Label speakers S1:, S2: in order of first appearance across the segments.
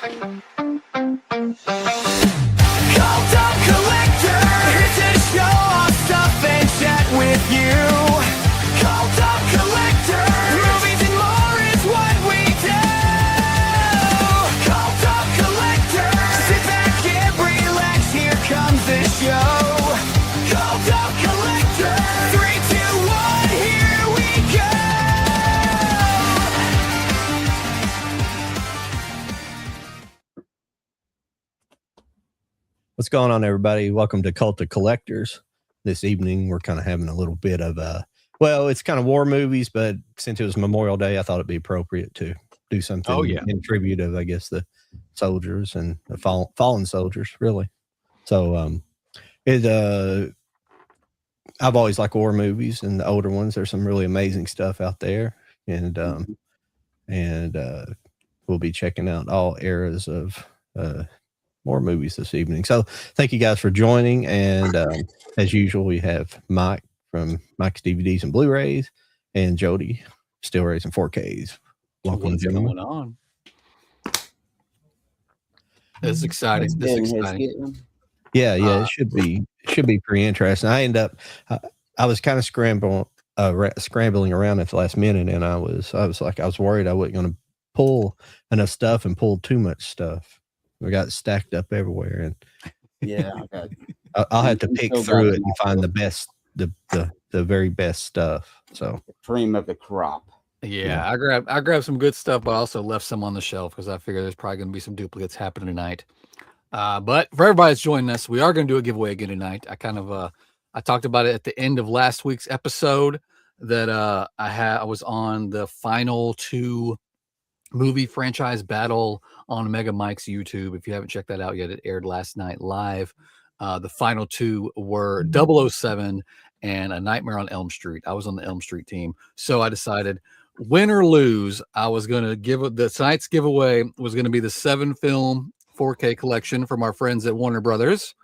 S1: Cult of Collector, here to show off stuff and chat with you. Cult of Collector, movies and more is what we do. Cult of Collector, sit back and relax, here comes the show. Cult of Collector, 3, 2, 1, here we go.
S2: What's going on, everybody? Welcome to Cult of Collectors. This evening, we're kind of having a little bit of it's kind of war movies, but since it was Memorial Day, I thought it'd be appropriate to do something in tribute of, I guess, the soldiers and the fallen soldiers, really. So, I've always liked war movies, and the older ones. There's some really amazing stuff out there, and we'll be checking out all eras of more movies this evening. So thank you guys for joining. And as usual, we have Mike from Mike's DVDs and Blu-rays and Jody, still raising 4Ks. Welcome, gentlemen.
S3: What's going on? This is exciting. This is exciting.
S2: Yeah. It should be pretty interesting. I was kind of scrambling around at the last minute, and I was worried I wasn't going to pull enough stuff and pull too much stuff. We got stacked up everywhere, and I'll have to pick through it and find the best, the very best stuff. So
S4: the cream of the crop.
S3: Yeah, I grabbed some good stuff, but I also left some on the shelf because I figure there's probably going to be some duplicates happening tonight. But for everybody that's joining us, we are going to do a giveaway again tonight. I talked about it at the end of last week's episode that I was on the final 2 movie franchise battle on Mega Mike's YouTube. If you haven't checked that out yet, it aired last night live. The final 2 were 007 and A Nightmare on Elm Street. I was on the Elm Street team. So I decided, win or lose, I was going to tonight's giveaway was going to be the 7-film 4K collection from our friends at Warner Brothers.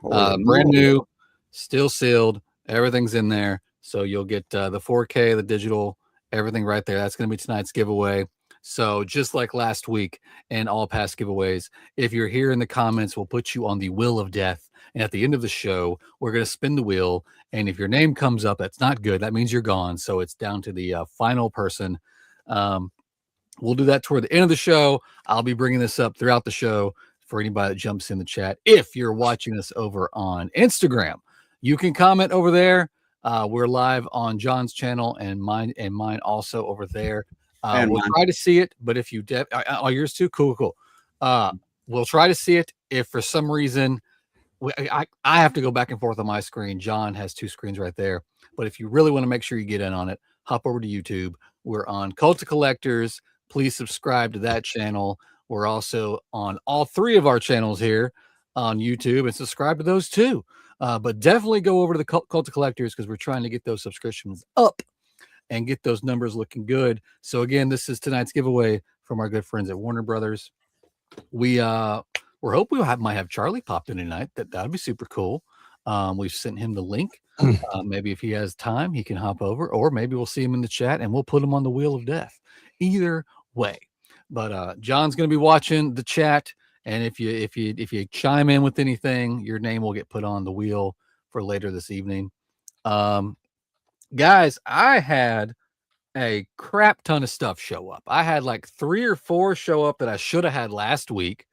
S3: Brand new, still sealed. Everything's in there. So you'll get the 4K, the digital, everything right there. That's going to be tonight's giveaway. So just like last week and all past giveaways, if you're here in the comments, we'll put you on the wheel of death. And at the end of the show, we're going to spin the wheel. And if your name comes up, that's not good. That means you're gone. So it's down to the final person. We'll do that toward the end of the show. I'll be bringing this up throughout the show for anybody that jumps in the chat. If you're watching us over on Instagram, you can comment over there. We're live on John's channel and mine also over there. We'll try to see it, but if you yours too, cool. We'll try to see it. If for some reason I have to go back and forth on my screen, John has 2 screens right there. But if you really want to make sure you get in on it, hop over to YouTube. We're on Cult of Collectors. Please subscribe to that channel. We're also on all 3 of our channels here on YouTube, and subscribe to those too. But definitely go over to the Cult of Collectors because we're trying to get those subscriptions up and get those numbers looking good. So again, this is tonight's giveaway from our good friends at Warner Brothers. We're hoping might have Charlie popped in tonight. That'd be super cool. We've sent him the link. Maybe if he has time, he can hop over, or maybe we'll see him in the chat and we'll put him on the wheel of death. Either way. But John's going to be watching the chat, and if you chime in with anything, your name will get put on the wheel for later this evening. Guys, I had a crap ton of stuff show up. I had like 3 or 4 show up that I should have had last week.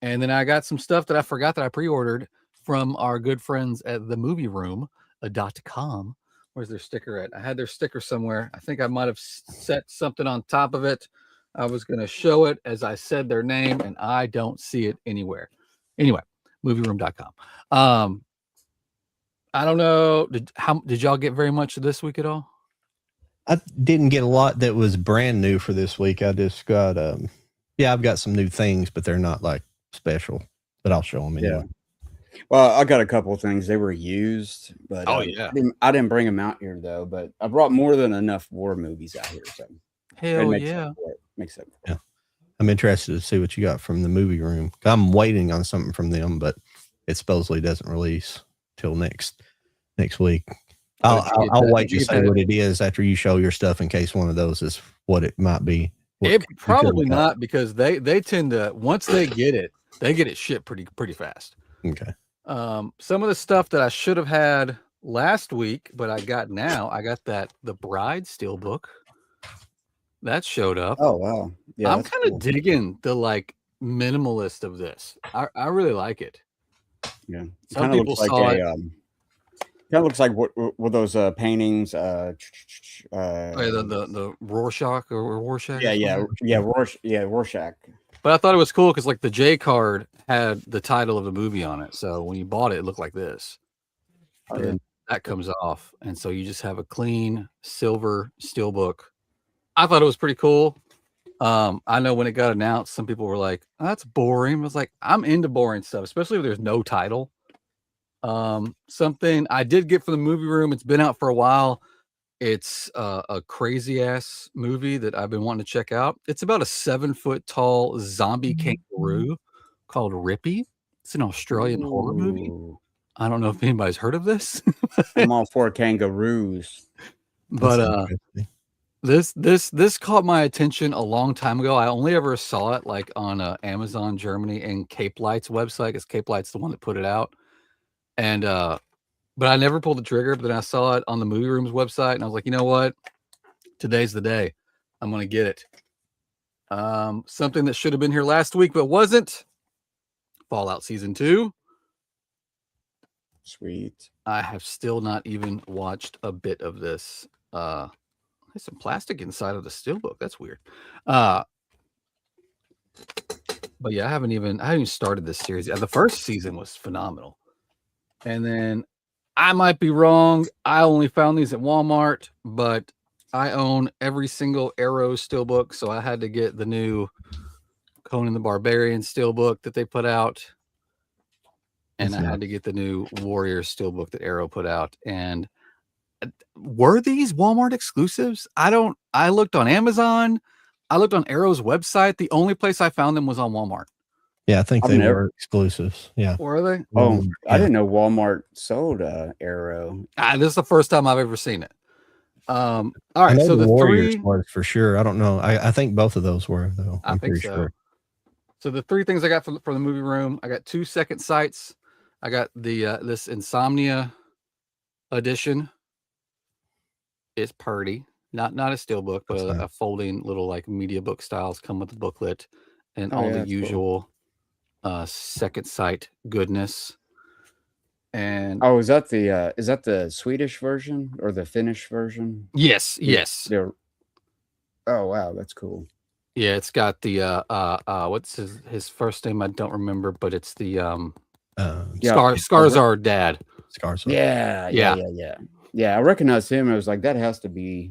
S3: And then I got some stuff that I forgot that I pre-ordered from our good friends at themovieroom.com. Where's their sticker at? I had their sticker somewhere. I think I might have set something on top of it. I was going to show it as I said their name, and I don't see it anywhere. Anyway, movieroom.com. I don't know. Did y'all get very much this week at all?
S2: I didn't get a lot that was brand new for this week. I just got, I've got some new things, but they're not like special, but I'll show them anyway.
S4: Yeah. Well, I got a couple of things. They were used, but
S3: I
S4: didn't bring them out here though, but I brought more than enough war movies out here. So
S3: hell yeah.
S4: Makes sense.
S2: Yeah. I'm interested to see what you got from the movie room. I'm waiting on something from them, but it supposedly doesn't release till next week. I'll wait to say what it is after you show your stuff in case one of those is what it might be.
S3: It
S2: you feel
S3: probably
S2: about
S3: not, because they tend to, once they get it shipped pretty fast.
S2: it? Okay.
S3: Some of the stuff that I should have had last week, but I got now, I got the Bride Steelbook that showed up.
S4: Oh wow, yeah,
S3: I'm
S4: that's
S3: kind of
S4: cool.
S3: digging the like minimalist of this. I really like it.
S4: Yeah, it
S3: Some
S4: kind of
S3: people
S4: looks like
S3: saw
S4: a
S3: it.
S4: kind of looks like what those paintings.
S3: Oh, yeah, the Rorschach or Rorschach.
S4: Yeah,
S3: or
S4: yeah,
S3: something.
S4: yeah, Rorschach.
S3: But I thought it was cool because like the J card had the title of the movie on it, so when you bought it, it looked like this. But then that comes off, and so you just have a clean silver steelbook. I thought it was pretty cool. I know when it got announced, some people were like, "Oh, that's boring." I was like, I'm into boring stuff, especially if there's no title. Something I did get from the movie room, it's been out for a while. It's a crazy ass movie that I've been wanting to check out. It's about a 7-foot tall zombie kangaroo called Rippy. It's an Australian horror movie.
S4: Ooh,
S3: I don't know if anybody's heard of this,
S4: I'm all for kangaroos.
S3: but
S2: That's interesting.
S3: this caught my attention a long time ago. I only ever saw it like on Amazon Germany and Cape Light's website, because Cape Light's the one that put it out. And but I never pulled the trigger. But then I saw it on the movie room's website, and I was like, you know what? Today's the day. I'm gonna get it. Something that should have been here last week but wasn't. Fallout Season 2.
S4: Sweet.
S3: I have still not even watched a bit of this. There's some plastic inside of the steelbook. That's weird. But yeah, I haven't even started this series. The first season was phenomenal. And then I might be wrong. I only found these at Walmart, but I own every single Arrow steelbook, so I had to get the new Conan the Barbarian steelbook that they put out. And I had to get the new Warrior steelbook that Arrow put out. And were these Walmart exclusives? I looked on Amazon. I looked on Arrow's website. The only place I found them was on Walmart.
S2: Yeah, I think they were exclusives. Yeah.
S3: Were they?
S4: Oh,
S2: Yeah.
S4: I didn't know Walmart sold Arrow.
S3: This is the first time I've ever seen it. All
S2: I
S3: right,
S2: know
S3: so the
S2: Warriors
S3: three,
S2: was for sure. I don't know. I think both of those were though.
S3: I
S2: I'm
S3: think
S2: pretty
S3: so.
S2: sure.
S3: So the three things I got from the movie room, I got 2 second sights. I got the this Insomnia edition. It's pretty, not a steelbook, but a folding little like media book styles, come with the booklet and all the usual second sight goodness. And
S4: oh, is that the Swedish version or the Finnish version?
S3: yes.
S4: Oh wow, that's cool.
S3: Yeah, it's got the what's his first name? I don't remember, but it's the Skarsgård dad.
S2: Skarsgård.
S4: Yeah. I recognized him. I was like, that has to be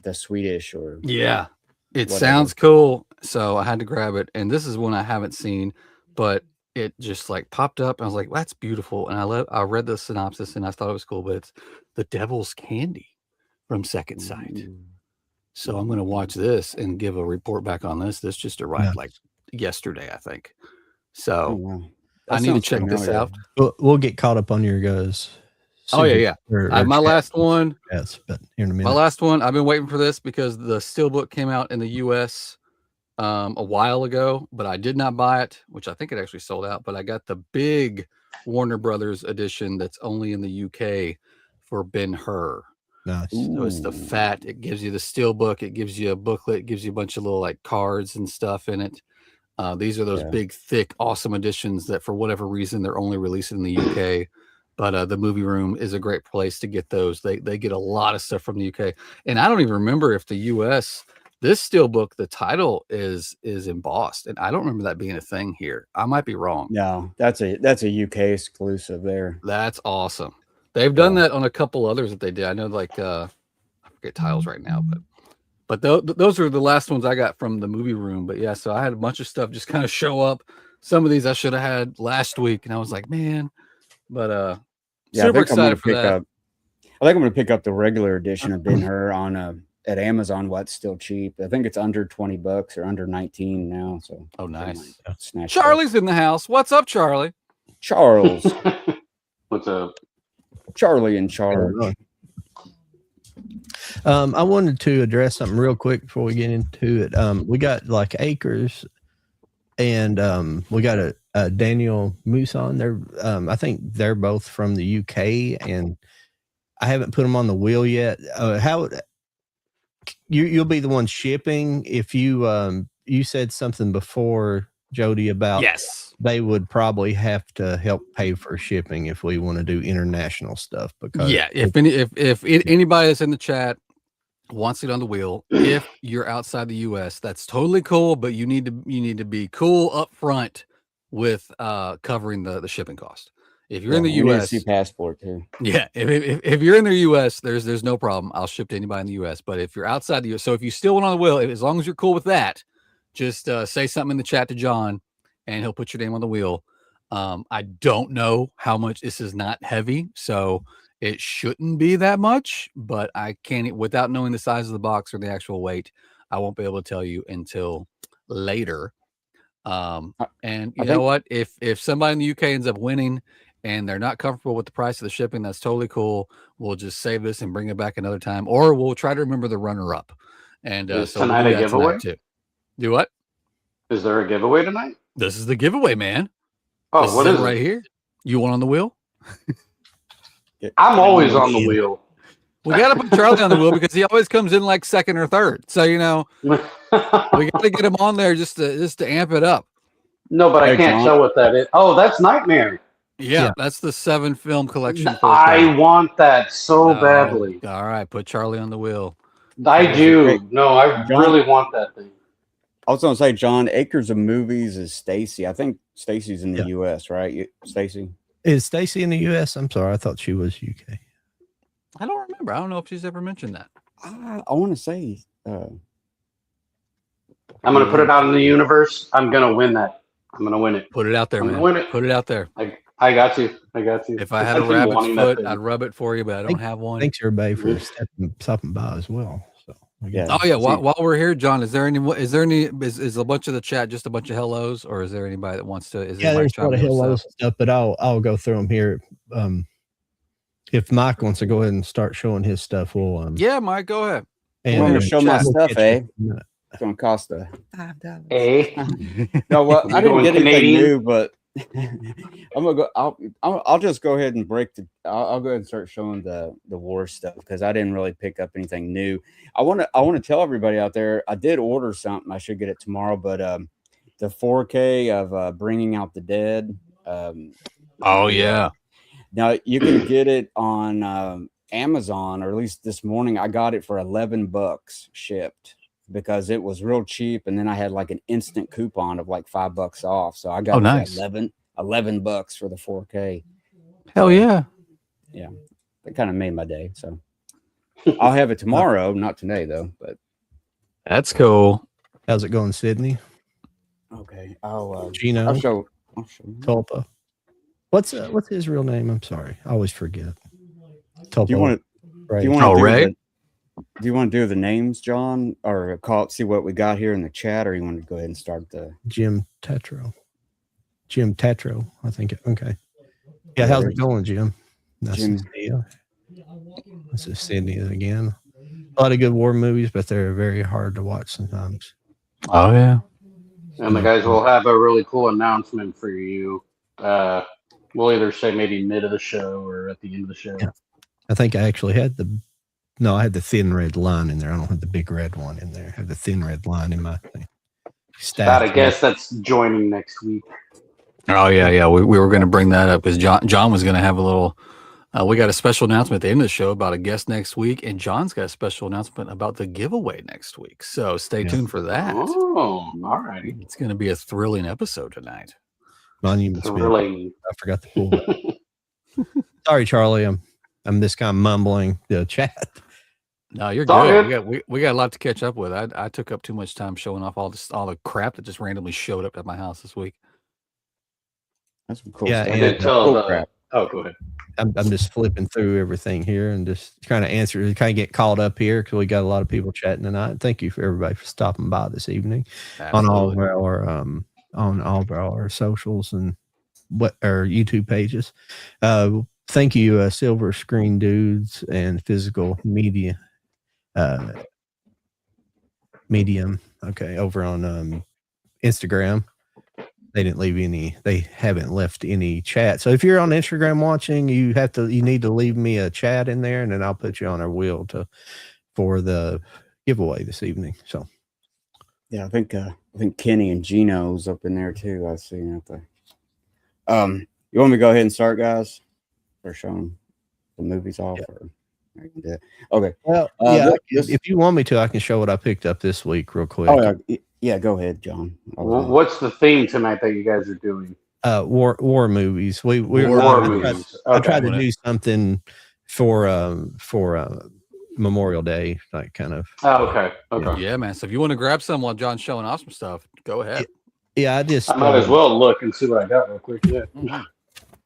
S4: the Swedish or
S3: yeah. It
S4: whatever.
S3: Sounds cool, so I had to grab it. And this is one I haven't seen, but it just like popped up. And I was like, that's beautiful. And I read the synopsis and I thought it was cool. But it's The Devil's Candy from Second Sight.
S4: Ooh.
S3: So I'm going to watch this and give a report back on this. This just arrived like yesterday, I think. So
S4: wow.
S3: I need to check this out.
S2: We'll get caught up on your guys.
S3: Oh yeah. My last one.
S2: Yes, but here in a minute.
S3: My last one. I've been waiting for this because the steelbook came out in the U.S. A while ago, but I did not buy it, which I think it actually sold out. But I got the big Warner Brothers edition that's only in the UK for Ben-Hur.
S2: Nice.
S3: So it's the fat. It gives you the steelbook. It gives you a booklet. It gives you a bunch of little like cards and stuff in it. These are those big, thick, awesome editions that for whatever reason they're only releasing in the UK. But the movie room is a great place to get those. They get a lot of stuff from the UK, and I don't even remember if the US. This steelbook, the title is embossed, and I don't remember that being a thing here. I might be wrong.
S4: No, that's a UK exclusive there.
S3: That's awesome. They've done that on a couple others that they did. I know, like I forget titles right now, but those are the last ones I got from the movie room. But yeah, so I had a bunch of stuff just kind of show up. Some of these I should have had last week, and I was like, man. But super excited for that.
S4: I think I'm gonna pick up the regular edition of Ben-Hur on at Amazon. What's still cheap? I think it's under $20 or under 19 now. So
S3: nice.
S4: Charlie's
S3: in the house. What's up, Charlie?
S4: Charles.
S5: What's up?
S4: Charlie in charge.
S2: I wanted to address something real quick before we get into it. We got like Acres, and we got a Daniel Muson. They're I think they're both from the UK, and I haven't put them on the wheel yet. How you'll be the one shipping? If you said something before, Jody, about
S3: Yes.
S2: they would probably have to help pay for shipping if we want to do international stuff. Because
S3: If anybody that's in the chat wants it on the wheel, if you're outside the US, that's totally cool, but you need to be cool up front with covering the shipping cost. If you're in the US,
S4: passport too.
S3: Yeah, if you're in the US, there's no problem. I'll ship to anybody in the US. But if you're outside the US, so if you still want on the wheel, as long as you're cool with that, just say something in the chat to John, and he'll put your name on the wheel. I don't know how much. This is not heavy, so it shouldn't be that much. But I can't, without knowing the size of the box or the actual weight, I won't be able to tell you until later. And you know what? If somebody in the UK ends up winning, and they're not comfortable with the price of the shipping, that's totally cool. We'll just save this and bring it back another time, or we'll try to remember the runner-up. And
S5: so tonight we'll do a giveaway
S3: too. Do what?
S5: Is there a giveaway tonight?
S3: This is the giveaway, man.
S5: Oh, what is it
S3: right here? You want on the wheel?
S5: I'm always on the wheel.
S3: We got to put Charlie on the wheel because he always comes in like second or third. So we got to get him on there just to amp it up.
S5: No, but I can't tell what that is. Oh, that's Nightmare.
S3: Yeah, that's the 7 film collection.
S5: I want that so badly.
S3: All right, put Charlie on the wheel.
S5: I do. No, I really want that thing.
S4: I was going to say, John, Acres of Movies is Stacy. I think Stacy's in the U.S., right? Stacy?
S2: Is Stacy in the U.S.? I'm sorry. I thought she was UK.
S3: I don't remember. I don't know if she's ever mentioned that.
S4: I want to say.
S5: I'm going to put it out in the universe. I'm going to win that. I'm going to win it.
S3: Put it out there, man.
S5: Win it.
S3: Put it out there.
S5: I got you.
S3: If I had a rabbit's foot, I'd rub it for you, but I don't have one.
S2: Thanks everybody for stopping by as well. So
S4: yeah.
S3: Oh yeah. While we're here, John, is there a bunch of the chat just a bunch of hellos, or is there anybody that wants to?
S2: There's a lot of hellos and stuff, but I'll go through them here. If Mike wants to go ahead and start showing his stuff, we'll
S3: yeah, Mike, go ahead.
S4: And I'm gonna show my stuff, It's gonna cost $5. No, well, I didn't get anything new, but I'm gonna go. I'll just go ahead and I'll go ahead and start showing the war stuff because I didn't really pick up anything new. I want to tell everybody out there I did order something. I should get it tomorrow, but the 4K of Bringing Out the Dead.
S3: Oh yeah.
S4: Now you can get it on Amazon, or at least this morning I got it for $11 shipped because it was real cheap, and then I had like an instant coupon of like $5 off, so I got
S3: nice.
S4: $11 for the 4K.
S3: Hell yeah.
S4: Yeah, that kind of made my day. So I'll have it tomorrow, not today though. But
S3: that's cool.
S2: How's it going, Sydney?
S4: Okay, I'll
S2: Gino.
S4: I'll show you.
S2: Tulpa. What's his real name? I'm sorry, I always forget. Tulpa.
S4: Do you want
S3: Ray?
S4: Do you want to do the names, John, or see what we got here in the chat, or you want to go ahead and start the
S2: Jim Tetro, I think. Okay. Yeah, how's it going, Jim? Nice to see you. This is Sydney again. A lot of good war movies, but they're very hard to watch sometimes.
S3: Oh yeah.
S5: And the guys will have a really cool announcement for you. We'll either say maybe mid of the show or at the end of the show.
S2: Yeah. I think I actually had the thin red line in there. I don't have the big red one in there. I have the thin red line in my thing.
S5: I guess that's joining next week.
S3: Oh yeah. We were going to bring that up because John was going to have a little. We got a special announcement at the end of the show about a guest next week, and John's got a special announcement about the giveaway next week. So stay tuned for that.
S5: Oh, all righty.
S3: It's going to be a thrilling episode tonight.
S5: Thrilling.
S2: I forgot to pull that. Sorry, Charlie. I'm this kind of mumbling the chat.
S3: No, you're good. We got a lot to catch up with. I took up too much time showing off all the crap that just randomly showed up at my house this week.
S4: That's some cool
S2: stuff.
S5: I did tell crap. Oh, go ahead.
S2: I'm just flipping through everything here and just trying to get caught up here because we got a lot of people chatting tonight. Thank you for everybody for stopping by this evening. Absolutely. on all of our socials and our YouTube pages. Thank you, Silver Screen Dudes and Physical Media. Medium. Okay, over on Instagram. They haven't left any chat. So if you're on Instagram watching, you need to leave me a chat in there, and then I'll put you on our wheel for the giveaway this evening. So
S4: yeah, I think Kenny and Gino's up in there too. I see out there. You want me to go ahead and start, guys? For showing the movies off? Yeah. Okay.
S2: Well, if you want me to, I can show what I picked up this week real quick.
S4: Oh, yeah, go ahead, John.
S5: What's the theme tonight that you guys are doing?
S2: War movies. War movies. I tried to do something for Memorial Day, like kind of.
S5: Oh, okay.
S3: Yeah, man. So if you want to grab some while John's showing off some stuff, go ahead.
S2: Yeah,
S5: I might as well look and see what I got real quick. Yeah.
S3: Mm-hmm.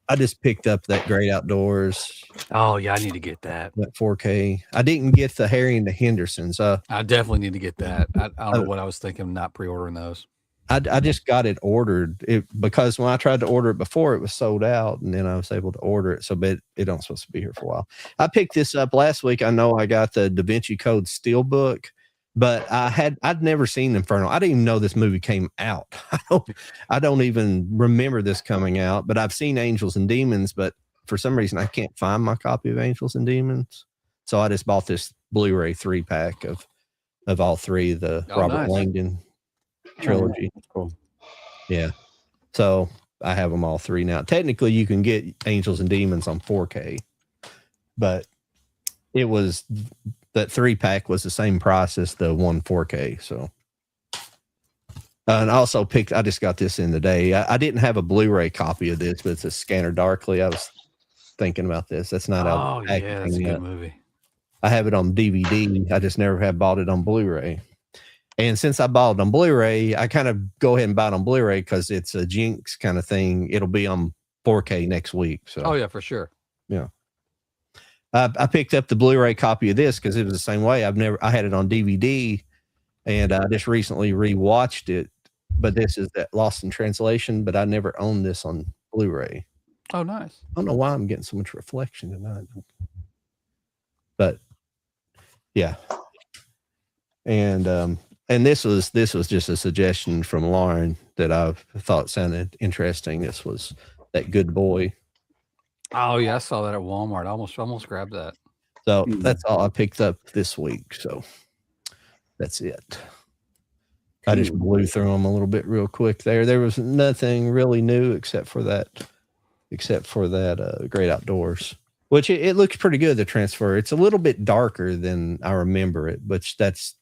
S2: I just picked up that Great Outdoors.
S3: Oh yeah, I need to get that.
S2: That 4K. I didn't get the Harry and the Hendersons.
S3: I definitely need to get that. I don't know what I was thinking, not pre-ordering those.
S2: I just got it ordered because when I tried to order it before, it was sold out, and then I was able to order it. So, but it don't supposed to be here for a while. I picked this up last week. I know I got the Da Vinci Code Steelbook, but I'd never seen Inferno. I didn't even know this movie came out. I don't even remember this coming out, but I've seen Angels and Demons, but for some reason I can't find my copy of Angels and Demons. So I just bought this Blu-ray 3-pack of all three of the Robert Langdon trilogy.
S4: Cool.
S2: Yeah. So I have them all three now. Technically you can get Angels and Demons on 4K, but it was that 3-pack was the same price as the 4K. So, and I also I just got this in the day. I didn't have a Blu-ray copy of this, but it's a Scanner Darkly. I was thinking about this. That's not
S3: out. Oh yeah, that's a good movie.
S2: I have it on DVD. I just never have bought it on Blu-ray. And since I bought it on Blu-ray, I kind of go ahead and buy it on Blu-ray because it's a Jinx kind of thing. It'll be on 4K next week. So,
S3: oh yeah, for sure.
S2: Yeah. I picked up the Blu-ray copy of this because it was the same way. I had it on DVD, and I just recently rewatched it. But this is that Lost in Translation. But I never owned this on Blu-ray.
S3: Oh, nice.
S2: I don't know why I'm getting so much reflection tonight. But yeah, and this was just a suggestion from Lauren that I thought sounded interesting. This was That Good Boy.
S3: Oh yeah, I saw that at Walmart. I almost grabbed that.
S2: So that's all I picked up this week. So that's it. I just blew through them a little bit real quick there. There was nothing really new except for that Great Outdoors, which it looks pretty good, the transfer. It's a little bit darker than I remember it, but that's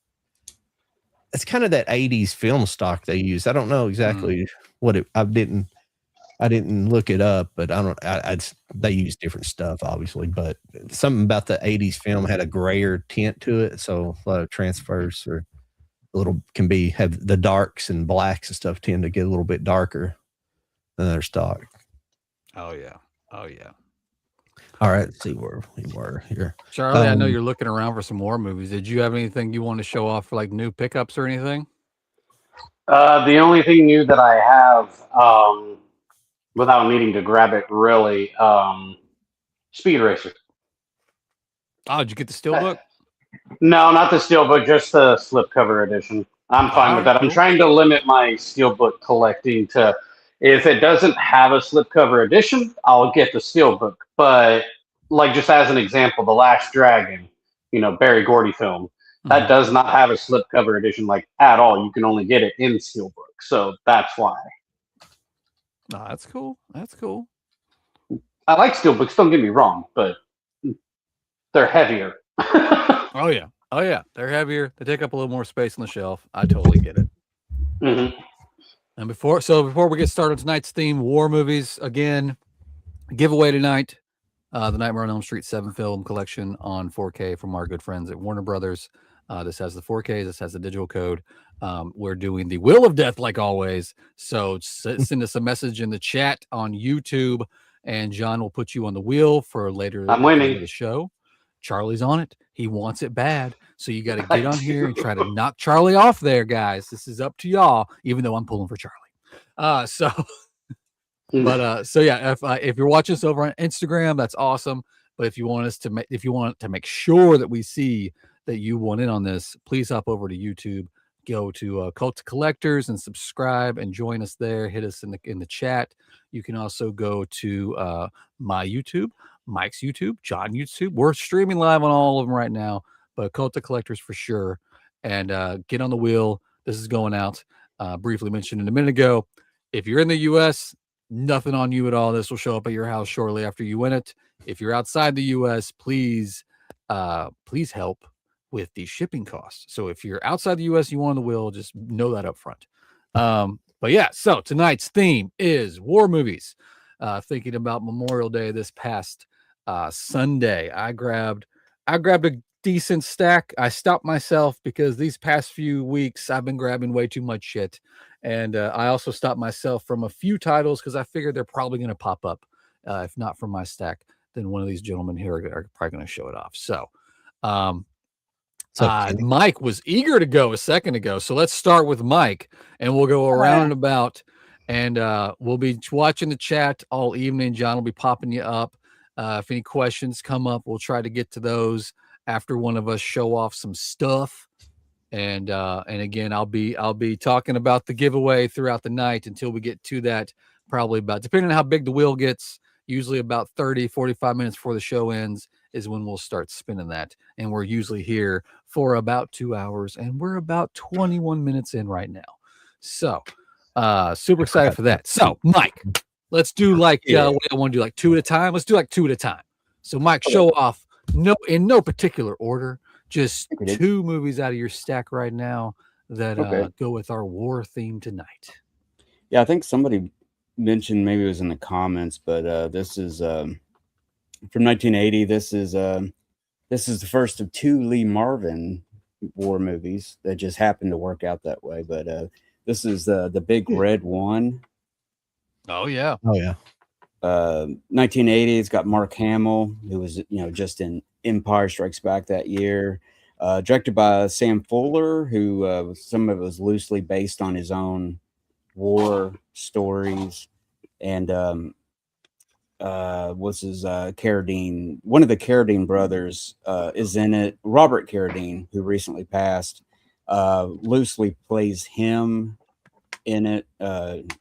S2: kind of that 80s film stock they use. I don't know exactly what I didn't look it up, but they use different stuff, obviously, but something about the 80s film had a grayer tint to it. So a lot of transfers have the darks and blacks and stuff tend to get a little bit darker than their stock.
S3: Oh yeah. All
S2: right. Let's see where we were here.
S3: Charlie, I know you're looking around for some more movies. Did you have anything you want to show off for like new pickups or anything?
S5: The only thing new that I have, without needing to grab it, really, Speed Racer.
S3: Oh, did you get the Steelbook?
S5: No, not the Steelbook, just the slipcover edition. I'm fine with that. I'm trying to limit my Steelbook collecting to, if it doesn't have a slipcover edition, I'll get the Steelbook. But, like, just as an example, The Last Dragon, Barry Gordy film, that does not have a slipcover edition, like, at all. You can only get it in Steelbook. So that's why.
S3: Oh, that's cool. That's cool.
S5: I like Steelbooks, don't get me wrong, but they're heavier.
S3: Oh yeah. They're heavier. They take up a little more space on the shelf. I totally get it.
S5: Mm-hmm.
S3: And before we get started on tonight's theme, war movies, again, giveaway tonight, the Nightmare on Elm Street 7 film collection on 4K from our good friends at Warner Brothers. This has the 4K. This has the digital code. We're doing the Wheel of Death like always. So send us a message in the chat on YouTube, and John will put you on the wheel for later.
S5: I'm winning
S3: the show. Charlie's on it. He wants it bad. So you got to get on here and try to knock Charlie off there, guys. This is up to y'all, even though I'm pulling for Charlie. So yeah, if you're watching us over on Instagram, that's awesome. But if you want to make sure that we see that you want in on this, please hop over to YouTube, go to Cult of Collectors and subscribe and join us there. Hit us in the chat. You can also go to my YouTube, Mike's YouTube, John YouTube. We're streaming live on all of them right now, but Cult of Collectors for sure. And get on the wheel. This is going out. Briefly mentioned a minute ago. If you're in the U.S., nothing on you at all. This will show up at your house shortly after you win it. If you're outside the U.S., please help with the shipping costs. So if you're outside the U.S., you want the wheel, just know that up front. But yeah, so tonight's theme is war movies. Thinking about Memorial Day this past Sunday, I grabbed a decent stack. I stopped myself because these past few weeks I've been grabbing way too much shit. And I also stopped myself from a few titles because I figured they're probably going to pop up. If not from my stack, then one of these gentlemen here are probably going to show it off. So Mike was eager to go a second ago. So let's start with Mike and we'll go around and about and we'll be watching the chat all evening. John will be popping you up. If any questions come up, we'll try to get to those after one of us show off some stuff. And again, I'll be talking about the giveaway throughout the night until we get to that, probably about, depending on how big the wheel gets, usually about 30-45 minutes before the show ends is when we'll start spinning that. And we're usually here for about 2 hours and we're about 21 minutes in right now. So super excited for that. So Mike, let's do like I want to do like two at a time. Let's do like two at a time. So Mike, show off in no particular order. Just two movies out of your stack right now that go with our war theme tonight.
S4: Yeah, I think somebody mentioned, maybe it was in the comments, but this is from 1980. This is the first of two Lee Marvin war movies that just happened to work out that way. But this is the Big Red One.
S3: Oh yeah.
S4: 1980. It's got Mark Hamill, who was just in Empire Strikes Back that year. Directed by Sam Fuller, who some of it was loosely based on his own war stories. And what's his Carradine? One of the Carradine brothers is in it. Robert Carradine, who recently passed, loosely plays him in it.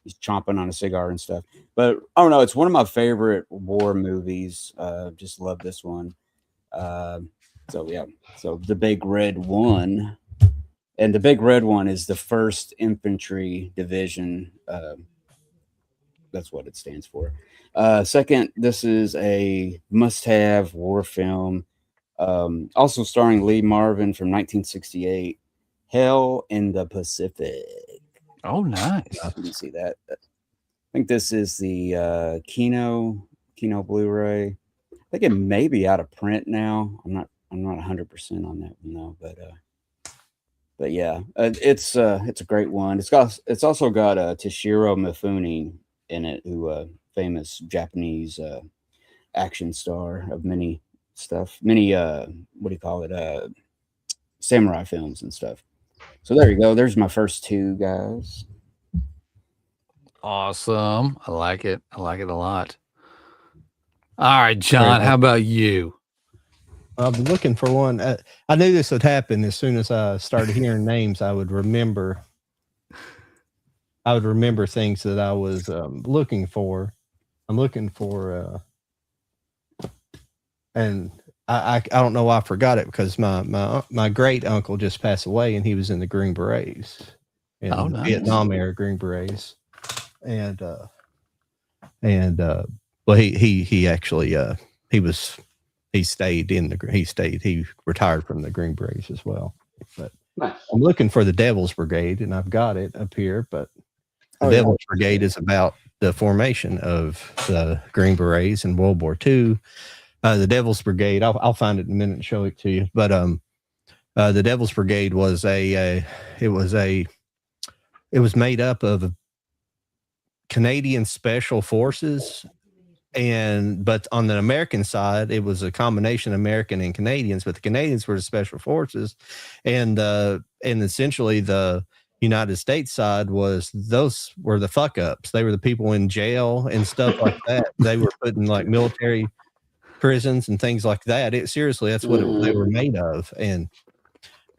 S4: He's chomping on a cigar and stuff. But I don't know. It's one of my favorite war movies. Just love this one. So the Big Red One, and the Big Red One is the 1st Infantry Division. That's what it stands for. Second, this is a must-have war film. Also starring Lee Marvin from 1968, Hell in the Pacific.
S3: Oh, nice.
S4: You can see that. I think this is the Kino Blu-ray. I think it may be out of print now. I'm not 100% on that one though, but yeah, it's a great one. It's also got Toshiro Mifune in it, who famous Japanese action star of many samurai films and stuff. So there you go. There's my first two, guys.
S3: Awesome. I like it a lot. All right, John, how about you?
S2: I've been looking for one. I knew this would happen as soon as I started hearing names. I would remember things that I was looking for. I'm looking for, and I don't know why I forgot it, because my great uncle just passed away, and he was in the Green Berets, nice. Vietnam era Green Berets, and well, he actually he retired from the Green Berets as well. But nice. I'm looking for the Devil's Brigade, and I've got it up here. But the Devil's Brigade is about the formation of the Green Berets in World War II. The Devil's Brigade, I'll find it in a minute and show it to you. But the Devil's Brigade was it was made up of Canadian Special Forces. But on the American side, it was a combination of American and Canadians, but the Canadians were the Special Forces, and essentially the United States side those were the fuck ups. They were the people in jail and stuff like that. They were put in like military prisons and things like that. Seriously, that's what they were made of. And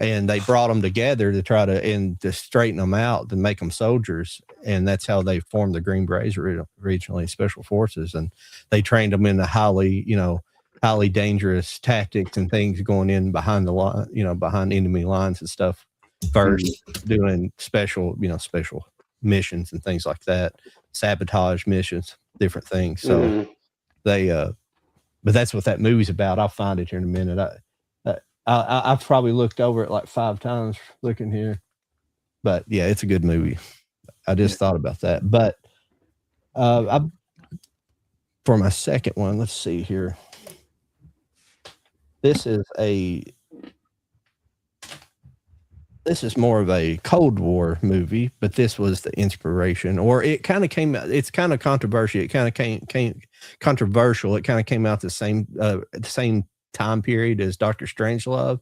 S2: and they brought them together to try to straighten them out to make them soldiers, and that's how they formed the Green Berets originally, Special Forces, and they trained them in the highly dangerous tactics and things going in behind the line, behind enemy lines and stuff first, doing special missions and things like that, sabotage missions, different things. So but that's what that movie's about. I'll find it here in a minute. I've probably looked over it like 5 times looking here, but yeah, it's a good movie. I just thought about that. But for my second one, let's see here. This is more of a Cold War movie, but this was the inspiration, or it kind of came out. It's kind of controversial. It kind of came controversial. It kind of came out the same time period as Dr. Strangelove.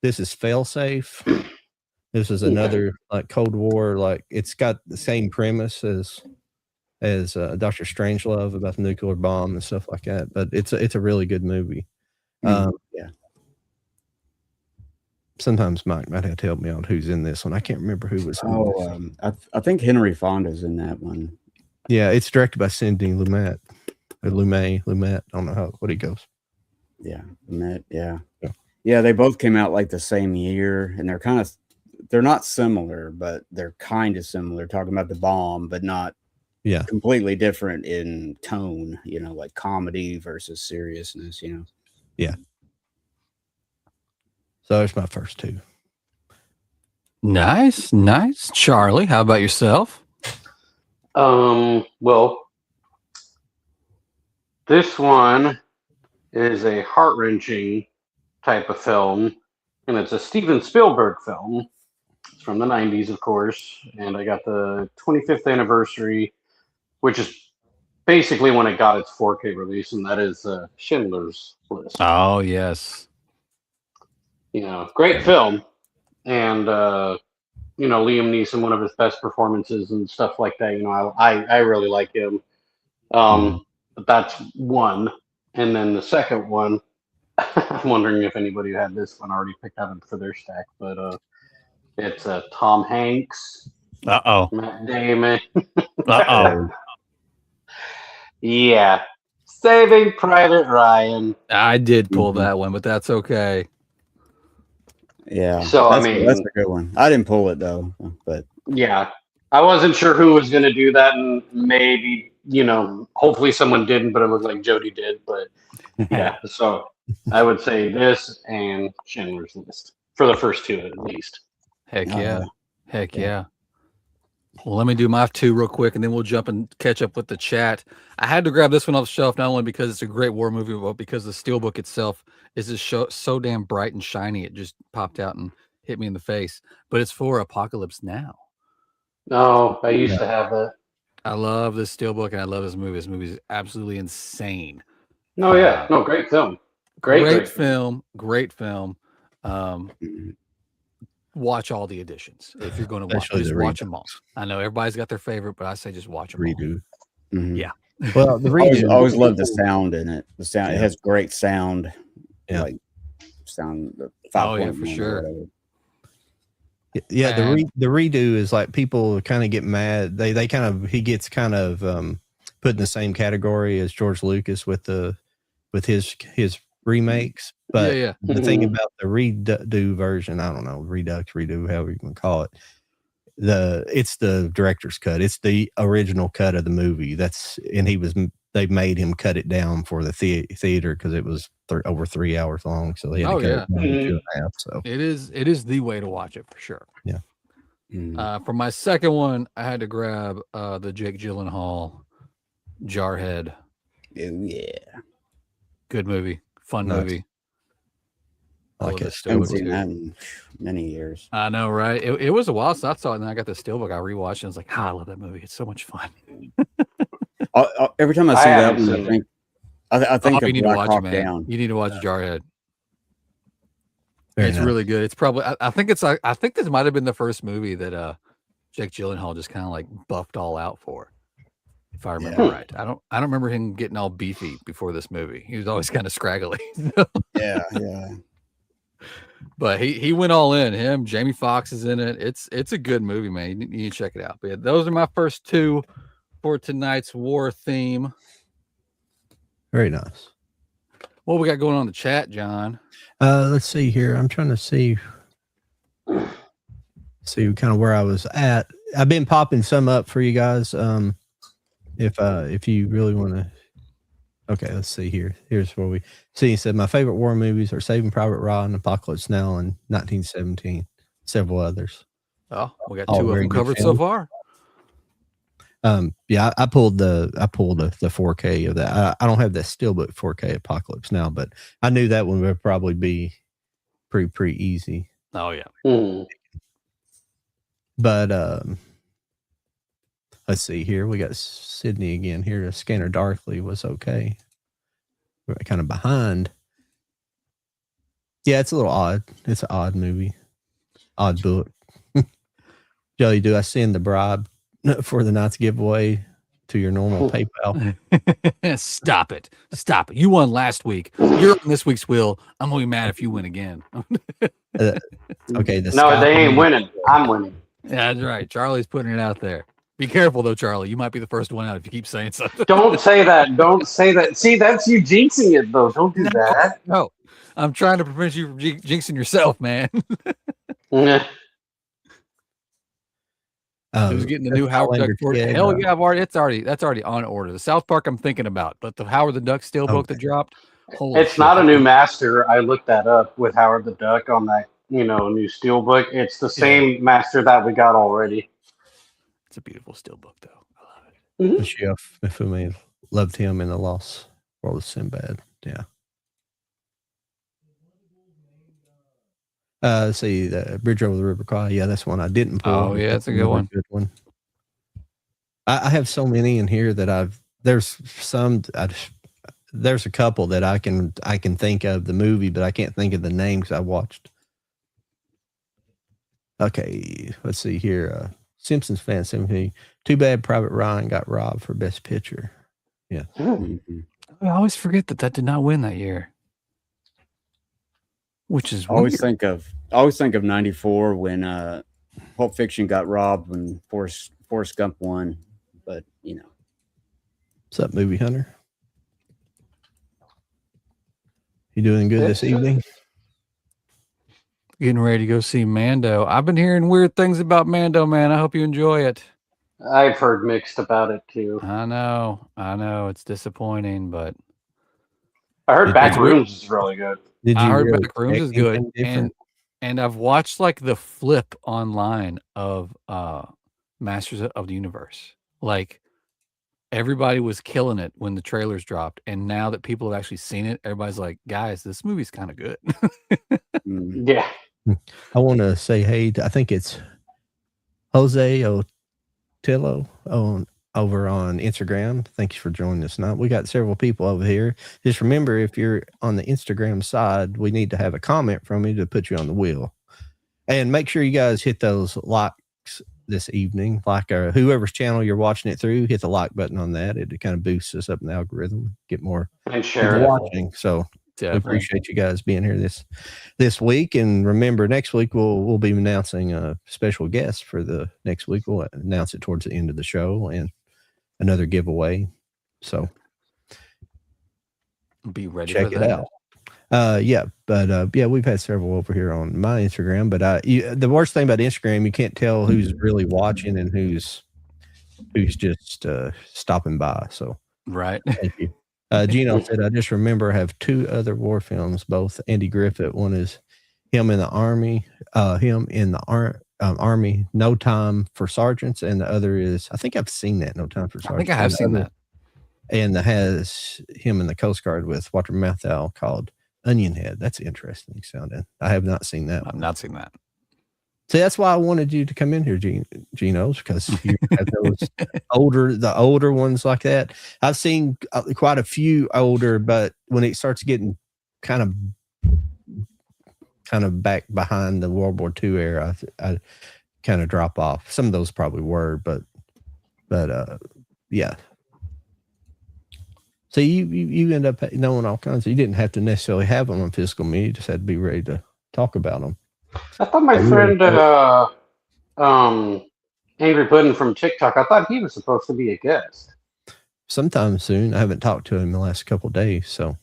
S2: This is Failsafe. This is another like Cold War. Like it's got the same premise as Dr. Strangelove about the nuclear bomb and stuff like that. But it's a really good movie. Sometimes Mike might have to help me out who's in this one. I can't remember who was.
S4: I think Henry Fonda's in that one.
S2: Yeah, it's directed by Sidney Lumet. Lumet. I don't know what he goes.
S4: Yeah, Lumet. Yeah. They both came out like the same year, and they're not similar, but they're kind of similar. Talking about the bomb, but not completely different in tone. Like comedy versus seriousness.
S2: Yeah. So it's my first two.
S3: Nice. Charlie, how about yourself?
S5: Well, this one is a heart-wrenching type of film, and it's a Steven Spielberg film. It's from the 90s, of course, and I got the 25th anniversary, which is basically when it got its 4K release, and that is Schindler's List.
S3: Oh, yes.
S5: Great film, and Liam Neeson, one of his best performances and stuff like that. I really like him. But that's one, and then the second one, I'm wondering if anybody who had this one already picked out for their stack, but it's Tom Hanks, Matt Damon. Yeah, Saving Private Ryan.
S3: I did pull that one, but that's okay.
S4: Yeah.
S5: So
S4: that's a good one. I didn't pull it though, but
S5: yeah, I wasn't sure who was going to do that, and maybe hopefully someone didn't, but it looked like Jody did. But yeah, so I would say this and Schindler's List for the first two at least.
S3: Heck yeah. Well, let me do my two real quick, and then we'll jump and catch up with the chat. I had to grab this one off the shelf, not only because it's a great war movie, but because the steelbook itself is just so damn bright and shiny. It just popped out and hit me in the face. But it's for Apocalypse Now.
S5: No, I used to have that.
S3: I love this steelbook, and I love this movie. This movie is absolutely insane.
S5: No, great film. Great film. Great film. Watch all the editions if you're going to watch. Just watch them all. I know everybody's got their favorite, but I say just watch them.
S2: Redo.
S3: All. Yeah.
S2: Well, the redo.
S4: I always love the sound in it. The sound. It has great sound.
S2: Yeah.
S4: Like sound.
S3: For sure.
S2: Yeah, the redo is like people kind of get mad. He gets kind of put in the same category as George Lucas with his remakes. But the thing about the redo version, I don't know, redo, however you can call it. It's the director's cut. It's the original cut of the movie. They made him cut it down for the theater because it was over 3 hours long. So they had to cut it down to 2.5. So it
S3: is the way to watch it for sure.
S2: Yeah.
S3: For my second one, I had to grab the Jake Gyllenhaal Jarhead.
S4: Yeah.
S3: Good movie. Fun movie.
S2: I like it.
S4: I haven't seen that in many years.
S3: I know, right? It was a while since I saw it, and then I got the steelbook. I rewatched it. And I was like, I love that movie. It's so much fun.
S4: Every time I see that one, I think
S3: you
S4: of
S3: need
S4: Black
S3: to watch
S4: Hawk
S3: it, man.
S4: Down.
S3: You need to watch Jarhead.
S2: Very
S3: It's
S2: nice.
S3: really good. It's probably I think this might have been the first movie that Jake Gyllenhaal just kind of like buffed all out for, if I remember right. I don't remember him getting all beefy before this movie. He was always kind of scraggly.
S4: Yeah.
S3: But he went all in. Him, Jamie Foxx is in it. It's a good movie, man. You need to check it out. But yeah, those are my first two for tonight's war theme.
S2: Very nice.
S3: What we got going on in the chat, John?
S2: Let's see here. I'm trying to see kind of where I was at. I've been popping some up for you guys. If you really want to. Okay, let's see here. Here's where we see. He said my favorite war movies are Saving Private Ryan, Apocalypse Now, and 1917. Several others.
S3: Oh, we got
S2: All
S3: two of
S2: very
S3: them
S2: good
S3: covered so
S2: films.
S3: far.
S2: Yeah, I pulled the 4K of that. I don't have that steelbook 4K Apocalypse Now, but I knew that one would probably be pretty easy.
S3: Oh yeah.
S5: Mhm.
S2: But let's see here. We got Sydney again here. Scanner Darkly was okay. We're kind of behind. Yeah, it's a little odd. It's an odd movie. Odd book. Joey, do I send the bribe for the night's giveaway to your normal PayPal?
S3: Stop it. Stop it. You won last week. You're on this week's wheel. I'm going to be mad if you win again.
S2: Okay.
S5: No, they ain't winning. I'm winning.
S3: Yeah, that's right. Charlie's putting it out there. Be careful, though, Charlie. You might be the first one out if you keep saying something.
S5: Don't say that. Don't say that. See, that's you jinxing it, though. Don't do that.
S3: No, I'm trying to prevent you from jinxing yourself, man. Who's getting the new Howard Duck board? Hell yeah, that's already on order. The South Park I'm thinking about, but the Howard the Duck Steelbook that dropped.
S5: It's
S3: shit.
S5: not a new master. I looked that up with Howard the Duck on that, new steelbook. It's the same master that we got already.
S3: It's a beautiful steelbook, though. I love it.
S2: The chef, if we loved him in the Lost World of Sinbad. Yeah. See the Bridge Over the River Kwai. Yeah, that's one I didn't pull.
S3: Oh yeah, that's a good one.
S2: Good one. I have so many in here that there's a couple that I can think of the movie, but I can't think of the name because I watched. Okay, let's see here. Simpsons fan 17. Too bad Private Ryan got robbed for Best Picture. Yeah.
S4: Mm-hmm.
S3: I always forget that did not win that year. Which is
S4: I always think of 94 when Pulp Fiction got robbed when Forrest Gump won. But
S2: What's up, Movie Hunter? You doing good this evening?
S3: Getting ready to go see Mando. I've been hearing weird things about Mando, man. I hope you enjoy it.
S5: I've heard mixed about it too.
S3: I know. It's disappointing, but
S5: I heard Backrooms is really good.
S3: I heard Backrooms is good, and I've watched like the flip online of Masters of the Universe. Like everybody was killing it when the trailers dropped, and now that people have actually seen it, everybody's like, "Guys, this movie's kind of good."
S5: Yeah.
S2: I want to say hey to, I think it's Jose Otillo over on Instagram. Thanks for joining us tonight. We got several people over here. Just remember, if you're on the Instagram side, we need to have a comment from you to put you on the wheel. And make sure you guys hit those likes this evening. Like whoever's channel you're watching it through, hit the like button on that. It kind of boosts us up in the algorithm, get more
S5: And share
S2: people
S5: it.
S2: watching. So we
S3: Definitely.
S2: appreciate you guys being here this week. And remember, next week we'll be announcing a special guest for the next week. We'll announce it towards the end of the show and another giveaway. So
S3: Be ready.
S2: check
S3: for
S2: it
S3: that.
S2: out. Yeah, we've had several over here on my Instagram. But the worst thing about Instagram, you can't tell who's really watching and who's just stopping by. So
S3: Right.
S2: thank you. Gino said, I just remember I have two other war films, both Andy Griffith. One is him in the army, army, No Time for Sergeants, and the other is, I think I've seen that, No Time for Sergeants.
S3: I think I have seen that.
S2: And that has him in the Coast Guard with Walter Matthau called Onion Head. That's interesting sounding. I have not seen that.
S3: I've not seen that.
S2: See, that's why I wanted you to come in here, Geno's, because you have those older ones like that. I've seen quite a few older, but when it starts getting kind of back behind the World War II era, I kind of drop off. Some of those probably were, but yeah. So you end up knowing all kinds. You didn't have to necessarily have them on physical media. You just had to be ready to talk about them.
S5: I thought my friend, Angry Puddin' from TikTok, I thought he was supposed to be a guest.
S2: Sometime soon. I haven't talked to him the last couple of days, so.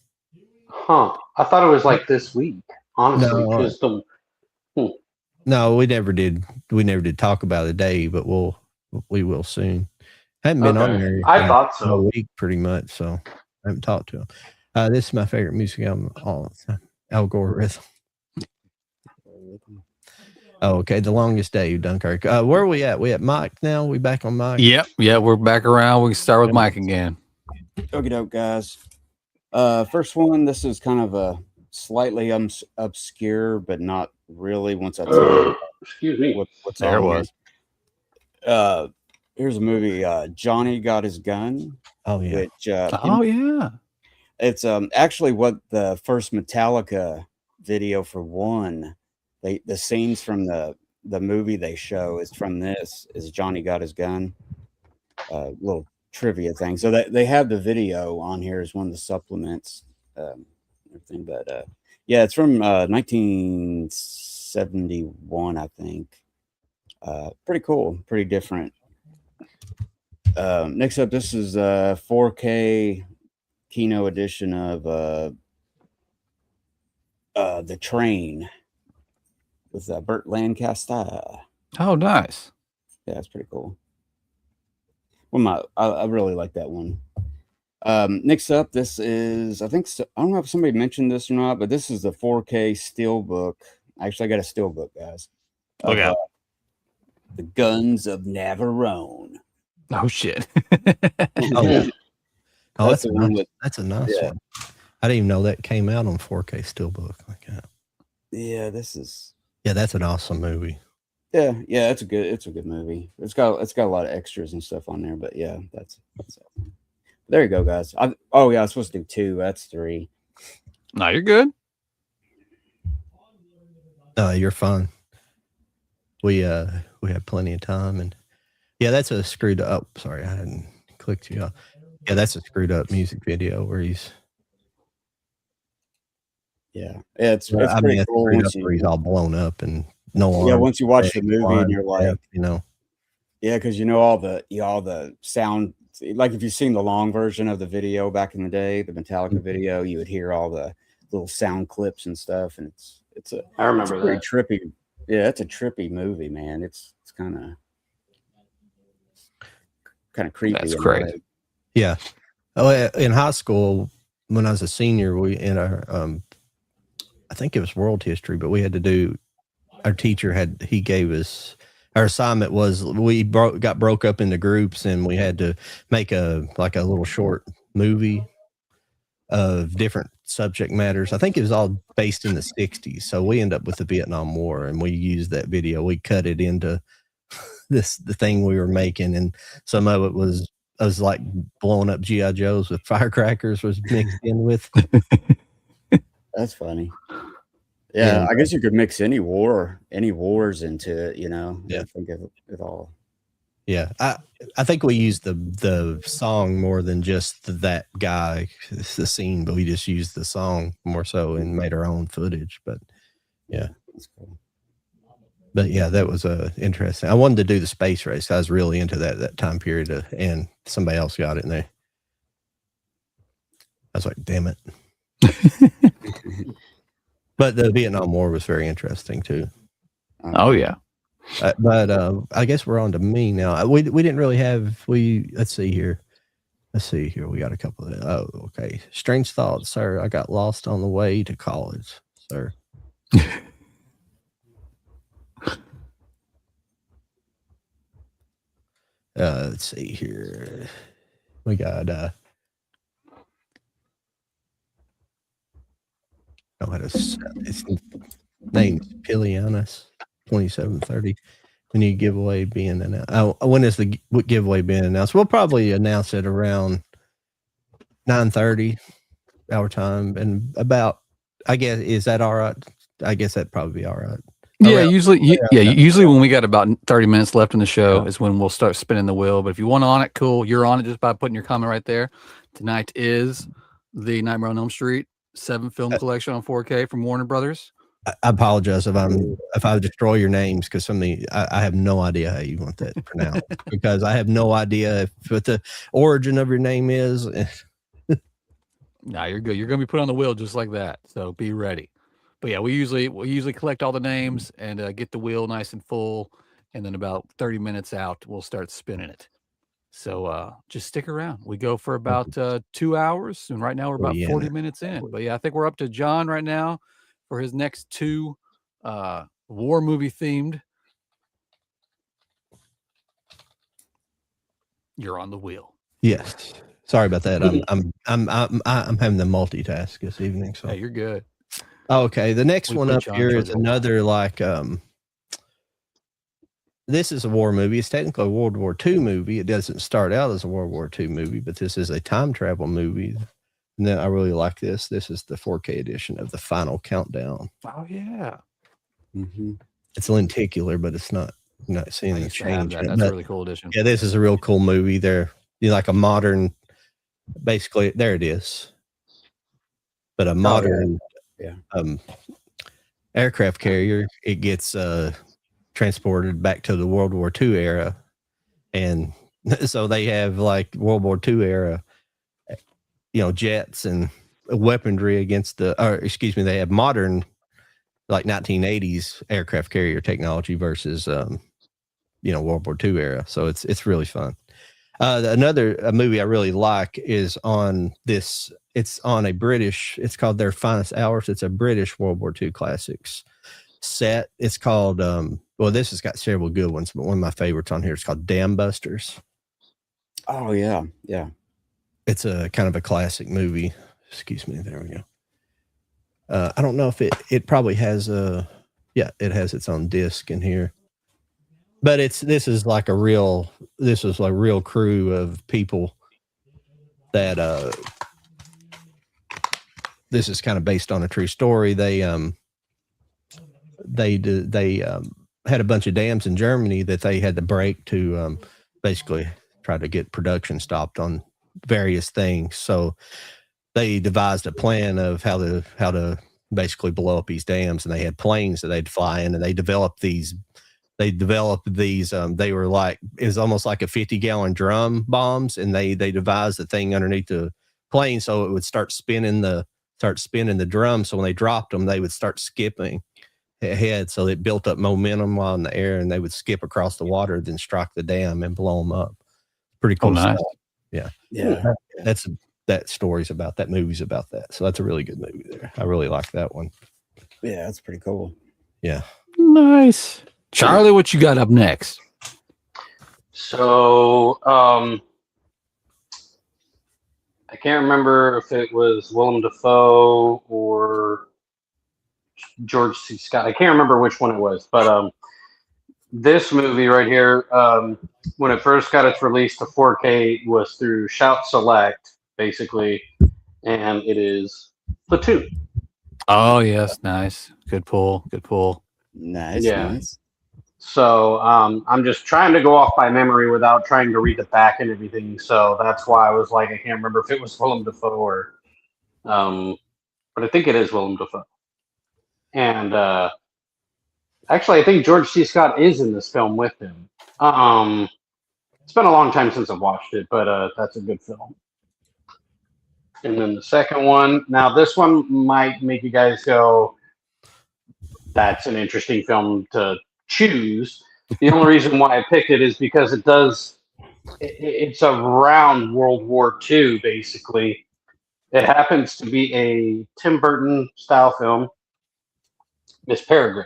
S5: Huh. I thought it was like this week, honestly.
S2: No, we never did. We never did talk about a day, but we will soon. I haven't been on there.
S5: I thought so.
S2: A week pretty much, so I haven't talked to him. This is my favorite music album all the time. Algorithm. Oh, okay. The Longest Day, Dunkirk. Where are we at? We at Mike now? We back on Mike?
S3: Yep. Yeah, we're back around. We can start with Mike again.
S4: Okie doke, guys. First one, this is kind of a slightly obscure, but not really once I tell you
S5: excuse me.
S4: What's
S3: there
S4: on
S3: was.
S4: Here. Here's a movie, Johnny Got His Gun.
S2: Oh, yeah.
S4: Which,
S3: yeah.
S4: It's actually what the first Metallica video for One, the scenes from the movie they show is from this, is Johnny Got His Gun. Little trivia thing. So they have the video on here as one of the supplements. Everything, but yeah, it's from 1971, I think. Pretty cool, pretty different. Next up, this is a 4K Kino edition of The Train with Burt Lancaster.
S3: Oh, nice.
S4: Yeah, it's pretty cool. Well, I really like that one. Next up, this is, I don't know if somebody mentioned this or not, but this is the 4K Steelbook. Actually, I got a Steelbook, guys.
S3: Look out.
S4: The Guns of Navarone.
S3: Oh, shit.
S2: That's a nice one. I didn't even know that came out on 4K Steelbook like that.
S4: Yeah, that's
S2: an awesome movie.
S4: Yeah, it's a good movie. It's got a lot of extras and stuff on there, but yeah, that's it. There you go, guys. I was supposed to do 2. That's 3.
S3: No, you're good.
S2: You're fine. We have plenty of time, and yeah, that's a screwed up. Sorry, I hadn't clicked you off. Yeah, that's a screwed up music video where he's.
S4: Yeah, it's
S2: I
S4: pretty
S2: mean,
S4: cool.
S2: where he's all blown up and no longer.
S4: Yeah, once you watch the movie and you're like,
S2: yeah,
S4: because all the sound. Like if you've seen the long version of the video back in the day, the Metallica video, you would hear all the little sound clips and stuff, and
S5: I remember
S4: pretty trippy. Yeah, it's a trippy movie, man. It's kind of creepy.
S3: That's great.
S2: Yeah. Oh, in high school when I was a senior, we in our I think it was world history, but we had to do. Our teacher he gave us. Our assignment was we got broke up into groups and we had to make a little short movie of different subject matters. I think it was all based in the 60s. So we end up with the Vietnam War and we used that video. We cut it into the thing we were making. And some of it was like blowing up G.I. Joes with firecrackers was mixed in with.
S4: That's funny. Yeah, I guess you could mix any wars into it, Yeah, I think of it all.
S2: Yeah, I think we used the song more than just that guy, the scene, but we just used the song more so and made our own footage. But yeah,
S4: that's cool.
S2: But yeah, that was interesting. I wanted to do the space race. I was really into that time period, and somebody else got it, and I was like, damn it. But the Vietnam War was very interesting too.
S3: Oh yeah.
S2: But I guess we're on to me now. We didn't really have let's see here. We got a couple of okay. Strange thoughts, sir. I got lost on the way to college, sir. Let's see here. We got its name's Pilianis 2730. We need giveaway being announced. When is the giveaway being announced? We'll probably announce it around 9:30 our time, and about. I guess is that all right? I guess that'd probably be all right.
S3: Yeah, usually when we got about 30 minutes left in the show is when we'll start spinning the wheel. But if you want on it, cool. You're on it just by putting your comment right there. Tonight is the Nightmare on Elm Street 7 film collection on 4K from Warner Brothers.
S2: I apologize if I destroy your names because I have no idea how you want that pronounced because I have no idea what the origin of your name is.
S3: Nah, you're good. You're gonna be put on the wheel just like that. So be ready. But yeah, we usually collect all the names and get the wheel nice and full, and then about 30 minutes out, we'll start spinning it. So just stick around. We go for about 2 hours, and right now we're about 40 minutes in. But yeah, I think we're up to John right now for his next two war movie themed. You're on the wheel.
S2: Yes. Sorry about that. I'm having to multitask this evening. So
S3: hey, you're good.
S2: Okay, the next one up
S3: John
S2: here is
S3: Turtle.
S2: another this is a war movie. It's technically a World War II movie. It doesn't start out as a World War II movie, but this is a time travel movie. And then I really like this. This is the 4K edition of The Final Countdown.
S3: Oh yeah.
S2: It's lenticular, but it's not seeing the change.
S3: That's a really cool edition.
S2: Yeah, this is a real cool movie. They're like a modern, basically, there it is. But a modern aircraft carrier, it gets transported back to the World War II era. And so they have like World War II era, jets and weaponry against they have modern, like 1980s aircraft carrier technology versus, World War II era. So it's really fun. Another movie I really like is on this. It's on a British. It's called Their Finest Hours. It's a British World War II classics set. It's called. This has got several good ones, but one of my favorites on here is called Dam Busters.
S4: Oh yeah.
S2: It's a kind of a classic movie. Excuse me. There we go. I don't know if it probably has it has its own disc in here. But this is a real crew of people that this is kind of based on a true story. They had a bunch of dams in Germany that they had to break to basically try to get production stopped on various things. So they devised a plan of how to basically blow up these dams, and they had planes that they'd fly in, and they developed these. They were like, it was almost like a 50-gallon drum bombs, and they devised the thing underneath the plane so it would start spinning the drum. So when they dropped them, they would start skipping ahead. So it built up momentum while in the air, and they would skip across the water, then strike the dam and blow them up. Pretty cool stuff. Yeah. That story's about that. Movie's about that. So that's a really good movie there. I really like that one.
S4: Yeah, that's pretty cool.
S2: Yeah.
S3: Nice. Charlie, what you got up next?
S5: So, I can't remember if it was Willem Dafoe or George C. Scott. I can't remember which one it was, but this movie right here, when it first got its release to 4K, was through Shout Select, basically, and it is Platoon.
S3: Oh yes, nice, good pull.
S4: Nice.
S5: So I'm just trying to go off by memory without trying to read the back and everything. So that's why I was like, I can't remember if it was Willem Dafoe or, but I think it is Willem Dafoe. And actually, I think George C. Scott is in this film with him. It's been a long time since I've watched it, but that's a good film. And then the second one. Now, this one might make you guys go, that's an interesting film to choose. The only reason why I picked it is because it's around World War II, basically. It happens to be a Tim Burton style film, Miss Peregrine.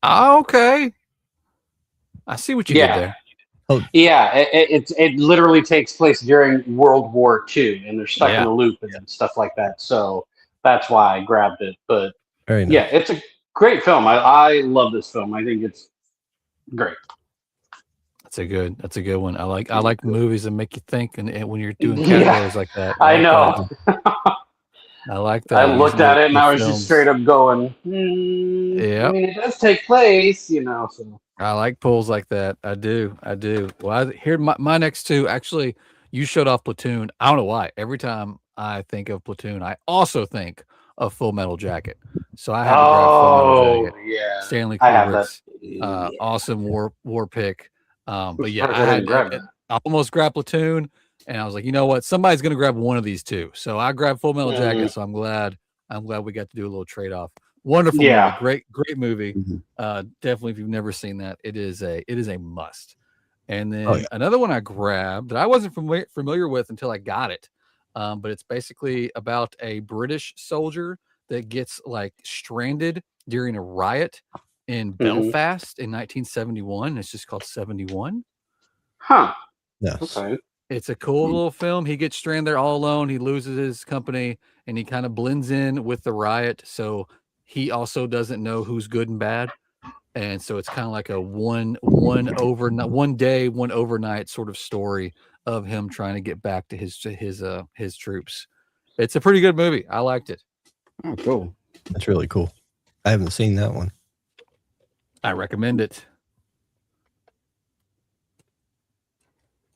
S3: Oh, okay. I see what you did there.
S5: Yeah, it literally takes place during World War II, and they're stuck in a loop and stuff like that. So that's why I grabbed it. But
S2: very nice.
S5: Yeah, it's a great film. I love this film. I think it's great.
S3: That's a good one. I like movies that make you think, and when you're doing categories like that.
S5: I know.
S3: I like that.
S5: I looked at it and I was just straight up going, I mean, it does take place, so.
S3: I like pulls like that. I do. Well, here my next two. Actually, you showed off Platoon. I don't know why. Every time I think of Platoon, I also think a Full Metal Jacket. So I had to grab Full Metal Jacket.
S5: Yeah.
S3: Stanley
S5: I have that.
S3: Kubrick's awesome war pick. But yeah,
S5: Gotta go ahead and grab it.
S3: I almost grabbed Platoon, and I was like, you know what? Somebody's gonna grab one of these two. So I grabbed Full Metal Jacket. So I'm glad we got to do a little trade off. Wonderful movie, great movie. Definitely, if you've never seen that, it is a must. And then another one I grabbed that I wasn't familiar with until I got it. But it's basically about a British soldier that gets like stranded during a riot in Belfast in 1971. It's just called 71.
S5: Huh.
S2: Yes.
S5: Okay.
S3: It's a cool little film. He gets stranded there all alone. He loses his company and he kind of blends in with the riot. So he also doesn't know who's good and bad. And so it's kind of like a one day, one overnight sort of story of him trying to get back to his troops. It's a pretty good movie. I liked it.
S4: Oh, cool.
S2: That's really cool. I haven't seen that one.
S3: I recommend it.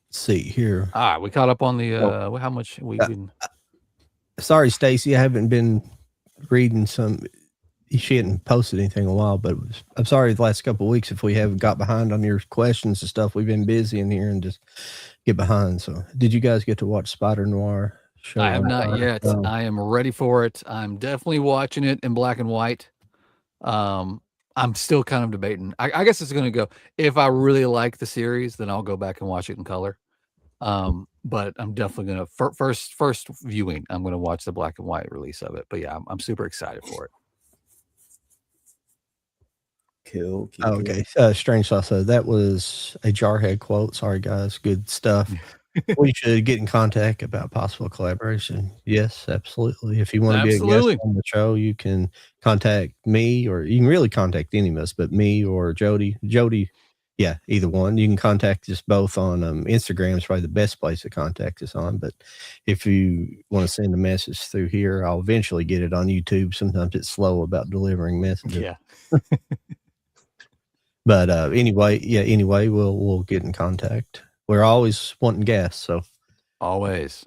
S2: Let's see here.
S3: All right, we caught up on the how much we can.
S2: Sorry, Stacy, I haven't been reading some. She hadn't posted anything in a while, but I'm sorry the last couple of weeks if we have got behind on your questions and stuff. We've been busy in here and just get behind. So, did you guys get to watch Spider Noir show?
S3: I have not yet. I am ready for it. I'm definitely watching it in black and white. I'm still kind of debating. I guess it's going to go. If I really like the series, then I'll go back and watch it in color. But I'm definitely going to first viewing. I'm going to watch the black and white release of it. But yeah, I'm super excited for it.
S4: Cool.
S2: Okay. Strange Sauce. That was a Jarhead quote. Sorry, guys. Good stuff. We should get in contact about possible collaboration. Yes, absolutely. If you want to be a guest on the show, you can contact me, or you can really contact any of us, but me or Jody. Yeah, either one. You can contact us both on Instagram. Is probably the best place to contact us on. But if you want to send a message through here, I'll eventually get it on YouTube. Sometimes it's slow about delivering messages.
S3: Yeah.
S2: But anyway, we'll get in contact. We're always wanting guests, so
S3: always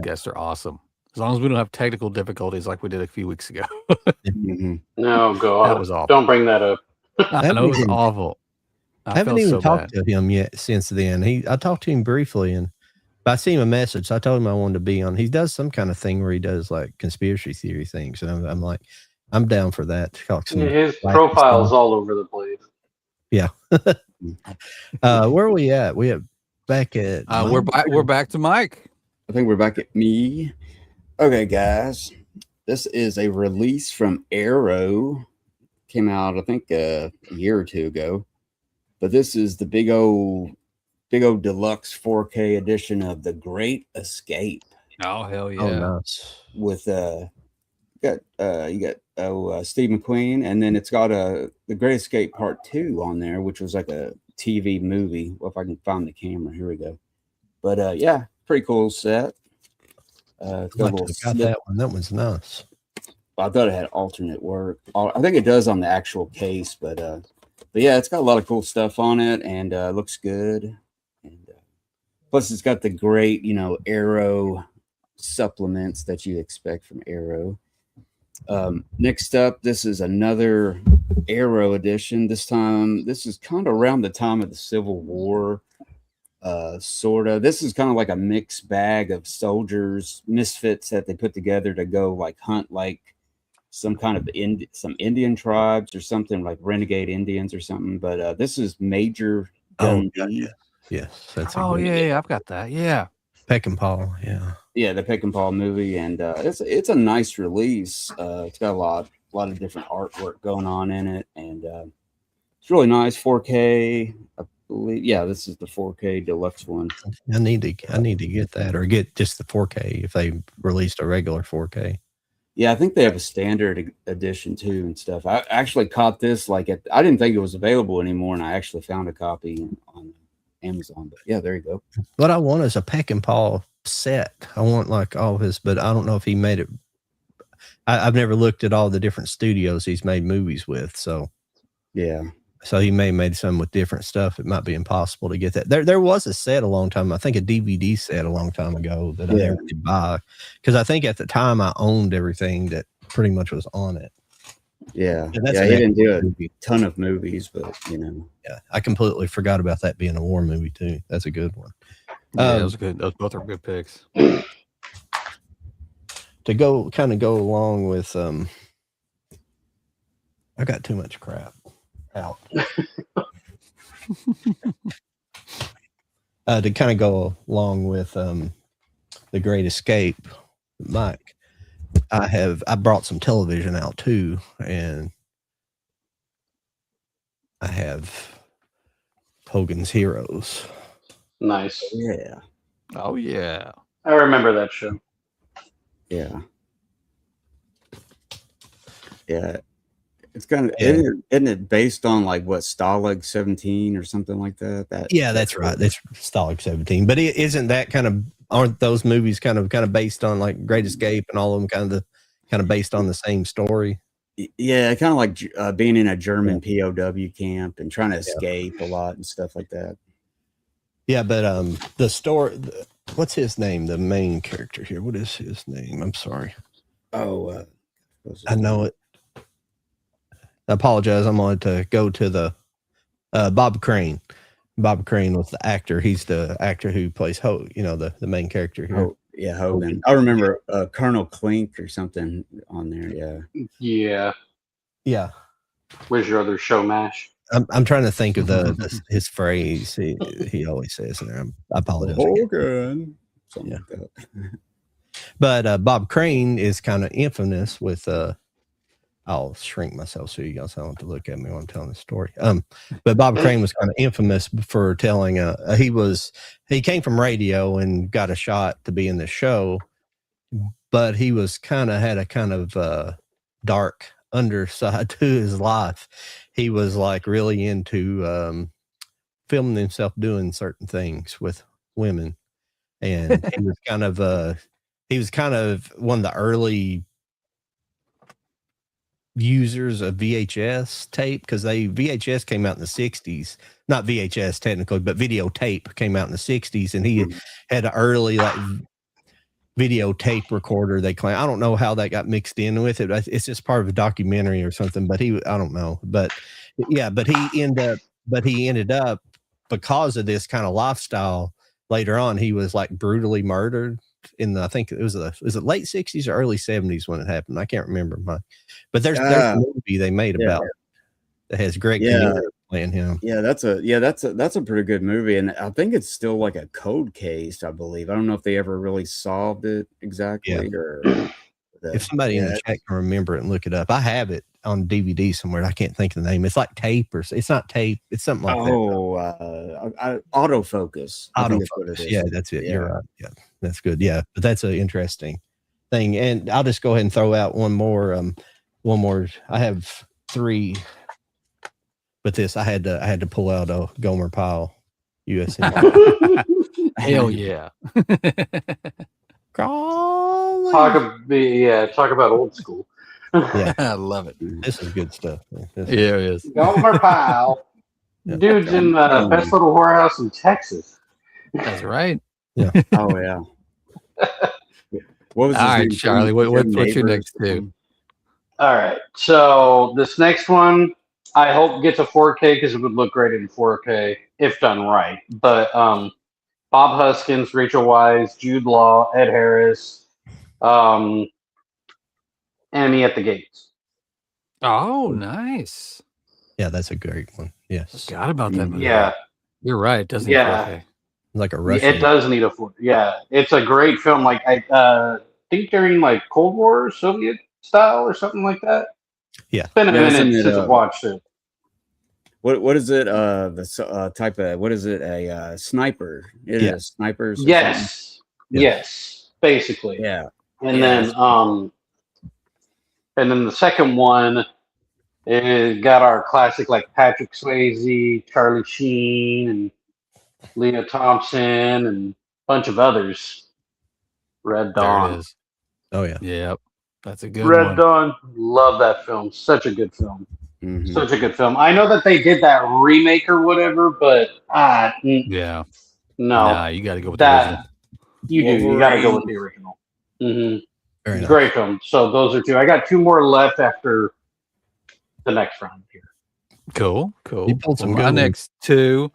S3: guests are awesome. As long as we don't have technical difficulties like we did a few weeks ago.
S5: No, God,
S3: that was awful.
S5: Don't bring that up.
S3: I know it was awful.
S2: I haven't even talked to him yet since then. I talked to him briefly, and I sent him a message. So I told him I wanted to be on. He does some kind of thing where he does like conspiracy theory things, and I'm like, I'm down for that.
S5: His profile is all over the place.
S2: Yeah. Where are we at? We have back at
S3: we're back to Mike.
S4: I think we're back at me. Okay, guys. This is a release from Arrow. Came out, I think, a year or two ago. But this is the big old deluxe 4K edition of The Great Escape.
S3: Oh, hell yeah.
S2: Oh, nice.
S4: With you got Steve McQueen, and then it's got The Great Escape Part 2 on there, which was like a TV movie. Well, if I can find the camera, here we go. But yeah, pretty cool set. Got
S2: that one. That one's nice.
S4: I thought it had alternate work. I think it does on the actual case, but yeah, it's got a lot of cool stuff on it, and looks good. And plus, it's got the great, Arrow supplements that you expect from Arrow. Next up, this is another Arrow edition. This time, this is kind of around the time of the Civil War, sort of. This is kind of like a mixed bag of soldiers, misfits that they put together to go like hunt like some kind of some Indian tribes or something, like renegade Indians or something. But this is Major Dundee.
S2: Yes, that's
S3: yeah, I've got that. Yeah,
S2: Peckinpah. Yeah,
S4: the Peckinpah movie, and it's a nice release. It's got a lot of different artwork going on in it, and it's really nice. 4K, I believe. Yeah, this is the 4K deluxe one.
S2: I need to get that, or get just the 4K if they released a regular 4K.
S4: Yeah, I think they have a standard edition too and stuff. I actually caught this I didn't think it was available anymore, and I actually found a copy on Amazon. But yeah, there you go.
S2: What I want is a Peckinpah set. I want like all his, but I don't know if he made it. I've never looked at all the different studios he's made movies with. So
S4: yeah.
S2: So he may have made some with different stuff. It might be impossible to get that. There was a set a long time, I think a DVD set a long time ago that I never did buy. Because I think at the time I owned everything that pretty much was on it.
S4: Yeah,
S2: And that's
S4: yeah.
S2: an
S4: He didn't do a
S2: excellent movie.
S4: ton of movies, but you know,
S2: Yeah, I completely forgot about that being a war movie too. That's a good one.
S3: Yeah, it was good. Those both are good picks.
S2: To go along with I got too much crap out. To kind of go along with The Great Escape, Mike, I brought some television out too, and I have Hogan's Heroes.
S5: Nice.
S4: yeah,
S3: Oh yeah.
S5: I remember that show.
S4: yeah, yeah. It's kind of
S2: Yeah.
S4: isn't it based on like what Stalag 17 or something like that?
S2: Yeah, that's right. That's Stalag 17. But isn't that aren't those movies kind of based on like Great Escape and all of them kind of based on the same story?
S4: Yeah, kind of like being in a German POW camp and trying to escape a lot and stuff like that.
S2: Yeah, but the story, what's his name? The main character here. What is his name? I'm sorry.
S4: Oh,
S2: I know it. I apologize. I'm going to go to the Bob Crane. Bob Crane was the actor. He's the actor who plays the main character here.
S4: Oh, yeah, Hogan. I remember Colonel Klink or something on there. Yeah.
S5: Yeah.
S2: Yeah.
S5: Where's your other show, MASH?
S2: I'm trying to think of his phrase he always says in there. I apologize.
S4: Hogan. Something like that.
S2: But Bob Crane is kind of infamous with I'll shrink myself so you guys don't have to look at me when I'm telling the story. But Bob Crane was kind of infamous for telling he came from radio and got a shot to be in the show, but he was had a dark underside to his life. He was like really into filming himself doing certain things with women, and he was kind of one of the early users of VHS tape, because VHS came out in the 60s, not VHS technically, but videotape came out in the 60s, and he had an early like videotape recorder, they claim. I don't know how that got mixed in with it. It's just part of a documentary or something, but I don't know. But yeah, but he ended up because of this kind of lifestyle later on, he was like brutally murdered I think it was it late 60s or early 70s when it happened. I can't remember. But there's a movie they made about it that has Greg Kinnear playing him.
S4: Yeah, that's a pretty good movie, and I think it's still like a cold case, I believe. I don't know if they ever really solved it exactly, or
S2: if somebody in the chat can remember it and look it up. I have it on DVD somewhere. I can't think of the name. It's like tape, or it's not tape. It's something like that.
S4: Autofocus.
S2: Autofocus. Yeah, that's it. Yeah. You're right. Yeah, that's good. Yeah, but that's an interesting thing. And I'll just go ahead and throw out one more. I have 3, but this I had to pull out a Gomer Pyle USN.
S3: Hell yeah.
S5: Talk about old school.
S2: Yeah,
S3: I love it.
S2: This is good stuff.
S3: Yeah, it is.
S5: Gomer Pyle. Dude's in the best little whorehouse in Texas.
S3: That's right.
S2: Yeah.
S4: Oh yeah. What was
S3: all right, Charlie? What's your next two?
S5: All right. So this next one, I hope gets a 4K because it would look great in 4K if done right. But Bob Hoskins, Rachel Weisz, Jude Law, Ed Harris, Enemy at the Gates.
S3: Oh, nice.
S2: Yeah, that's a great one. Yes.
S3: Forgot about that movie.
S5: Yeah.
S3: You're right. It doesn't need 4K.
S2: Like a Russian.
S5: It does need a 4K. Yeah. It's a great film. Like I think during like Cold War, Soviet style or something like that.
S2: Yeah.
S5: It's been a minute since I've watched it.
S4: What is it? The type of, what is it? A sniper? It is a sniper.
S5: Yes. Yes. Basically.
S4: Yeah.
S5: And then the second one is got our classic like Patrick Swayze, Charlie Sheen, and Lea Thompson, and a bunch of others. Red Dawn.
S3: There it is.
S2: Oh yeah.
S3: Yep. That's a good
S5: Red
S3: one.
S5: Dawn. Love that film. Such a good film.
S4: Mm-hmm.
S5: Such a good film. I know that they did that remake or whatever, but
S3: yeah.
S5: No.
S3: Nah, you got to go with the original.
S5: You do. You got to go with the original. Mm-hmm.
S2: Very nice.
S5: Great film. So those are two. I got two more left after the next round here.
S3: Cool.
S2: You pulled some
S3: Well,
S2: good
S3: my
S2: ones.
S3: next two,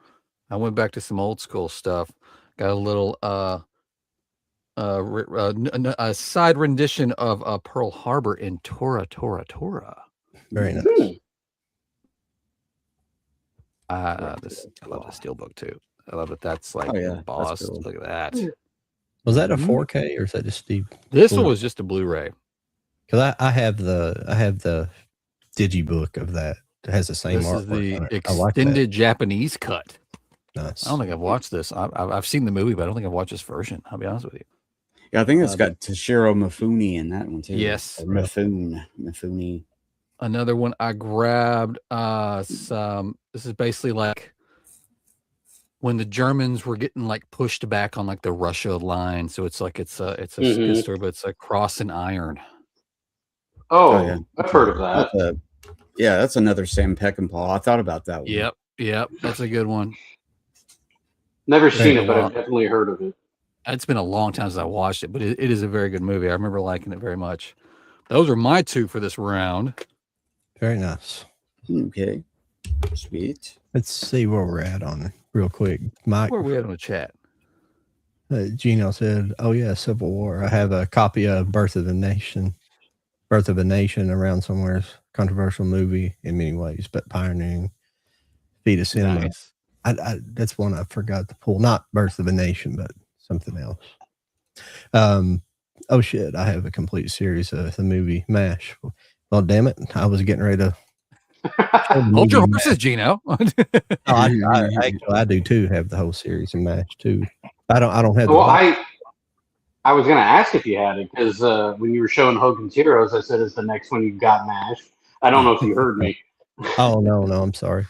S3: I went back to some old school stuff. Got a little a side rendition of Pearl Harbor in Tora Tora Tora.
S2: Very nice.
S3: I love the steelbook too. I love that. That's like
S4: Oh, yeah, that's
S3: embossed.
S4: cool.
S3: Look at that.
S2: Was that a 4K or is that just Steve?
S3: This one was just a Blu-ray.
S2: Because I have the digibook of that. It has the same
S3: This is
S2: artwork
S3: the
S2: on it. I like that.
S3: extended Japanese cut.
S2: Nice.
S3: I don't think I've watched this. I've seen the movie, but I don't think I've watched this version. I'll be honest with you.
S4: Yeah, I think it's got Toshiro Mifune in that one too.
S3: Yes.
S4: Or Mifune.
S3: Another one I grabbed. This is basically like when the Germans were getting like pushed back on like the Russia line. So it's like it's a good story, but it's a Cross and Iron.
S5: Oh,
S4: yeah.
S5: I've heard of that.
S4: That's another Sam Peckinpah. I thought about that one.
S3: Yep. That's a good one.
S5: Never seen it, but I've definitely heard of it.
S3: It's been a long time since I watched it, but it is a very good movie. I remember liking it very much. Those are my two for this round.
S2: Very nice.
S4: Okay. Sweet.
S2: Let's see where we're at on it real quick. Mike,
S3: Where are we at on the chat?
S2: Gino said, "Oh yeah, Civil War. I have a copy of Birth of a Nation around somewhere. Controversial movie in many ways, but pioneering feat of cinema.
S3: Nice.
S2: I that's one I forgot to pull. Not Birth of a Nation, but something else. Oh shit! I have a complete series of the movie MASH. Well, damn it! I was getting ready to
S3: hold your horses, Gino.
S2: I do too. Have the whole series of MASH too. I don't have.
S5: Well, I was going to ask if you had it because when you were showing Hogan's Heroes, I said it's the next one you got MASH. I don't know if you heard me.
S2: Oh no, I'm sorry.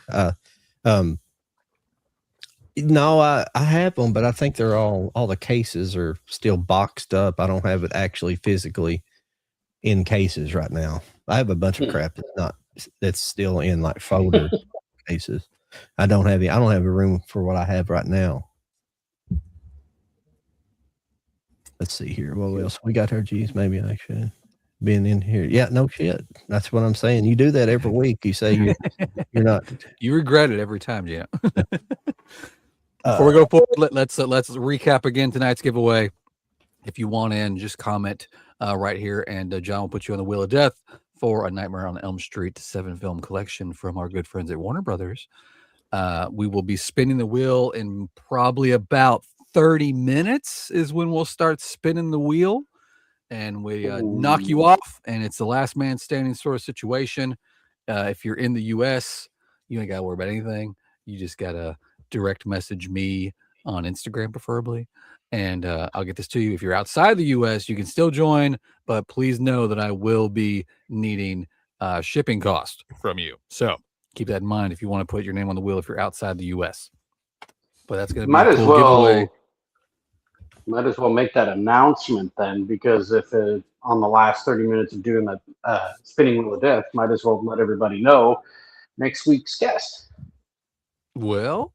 S2: No, I have them, but I think they're all the cases are still boxed up. I don't have it actually physically in cases right now. I have a bunch of crap that's still in like folder cases. I don't have a room for what I have right now. Let's see here. What else we got here? Geez, maybe I should been in here. Yeah, no shit. That's what I'm saying. You do that every week. You say you're not.
S3: You regret it every time, Gino. Before we go forward, let's recap again tonight's giveaway. If you want in, just comment right here, and John will put you on the Wheel of Death for A Nightmare on Elm Street 7-film collection from our good friends at Warner Brothers. We will be spinning the wheel in probably about 30 minutes is when we'll start spinning the wheel, and we knock you off, and it's the last man standing sort of situation. If you're in the U.S., you ain't got to worry about anything. You just got to direct message me on Instagram, preferably, and I'll get this to you. If you're outside the U.S., you can still join, but please know that I will be needing shipping cost from you. So keep that in mind if you want to put your name on the wheel if you're outside the U.S. But that's going to be a cool giveaway.
S5: Might as well make that announcement then, because if on the last 30 minutes of doing the spinning wheel of death, might as well let everybody know next week's guest.
S3: Well,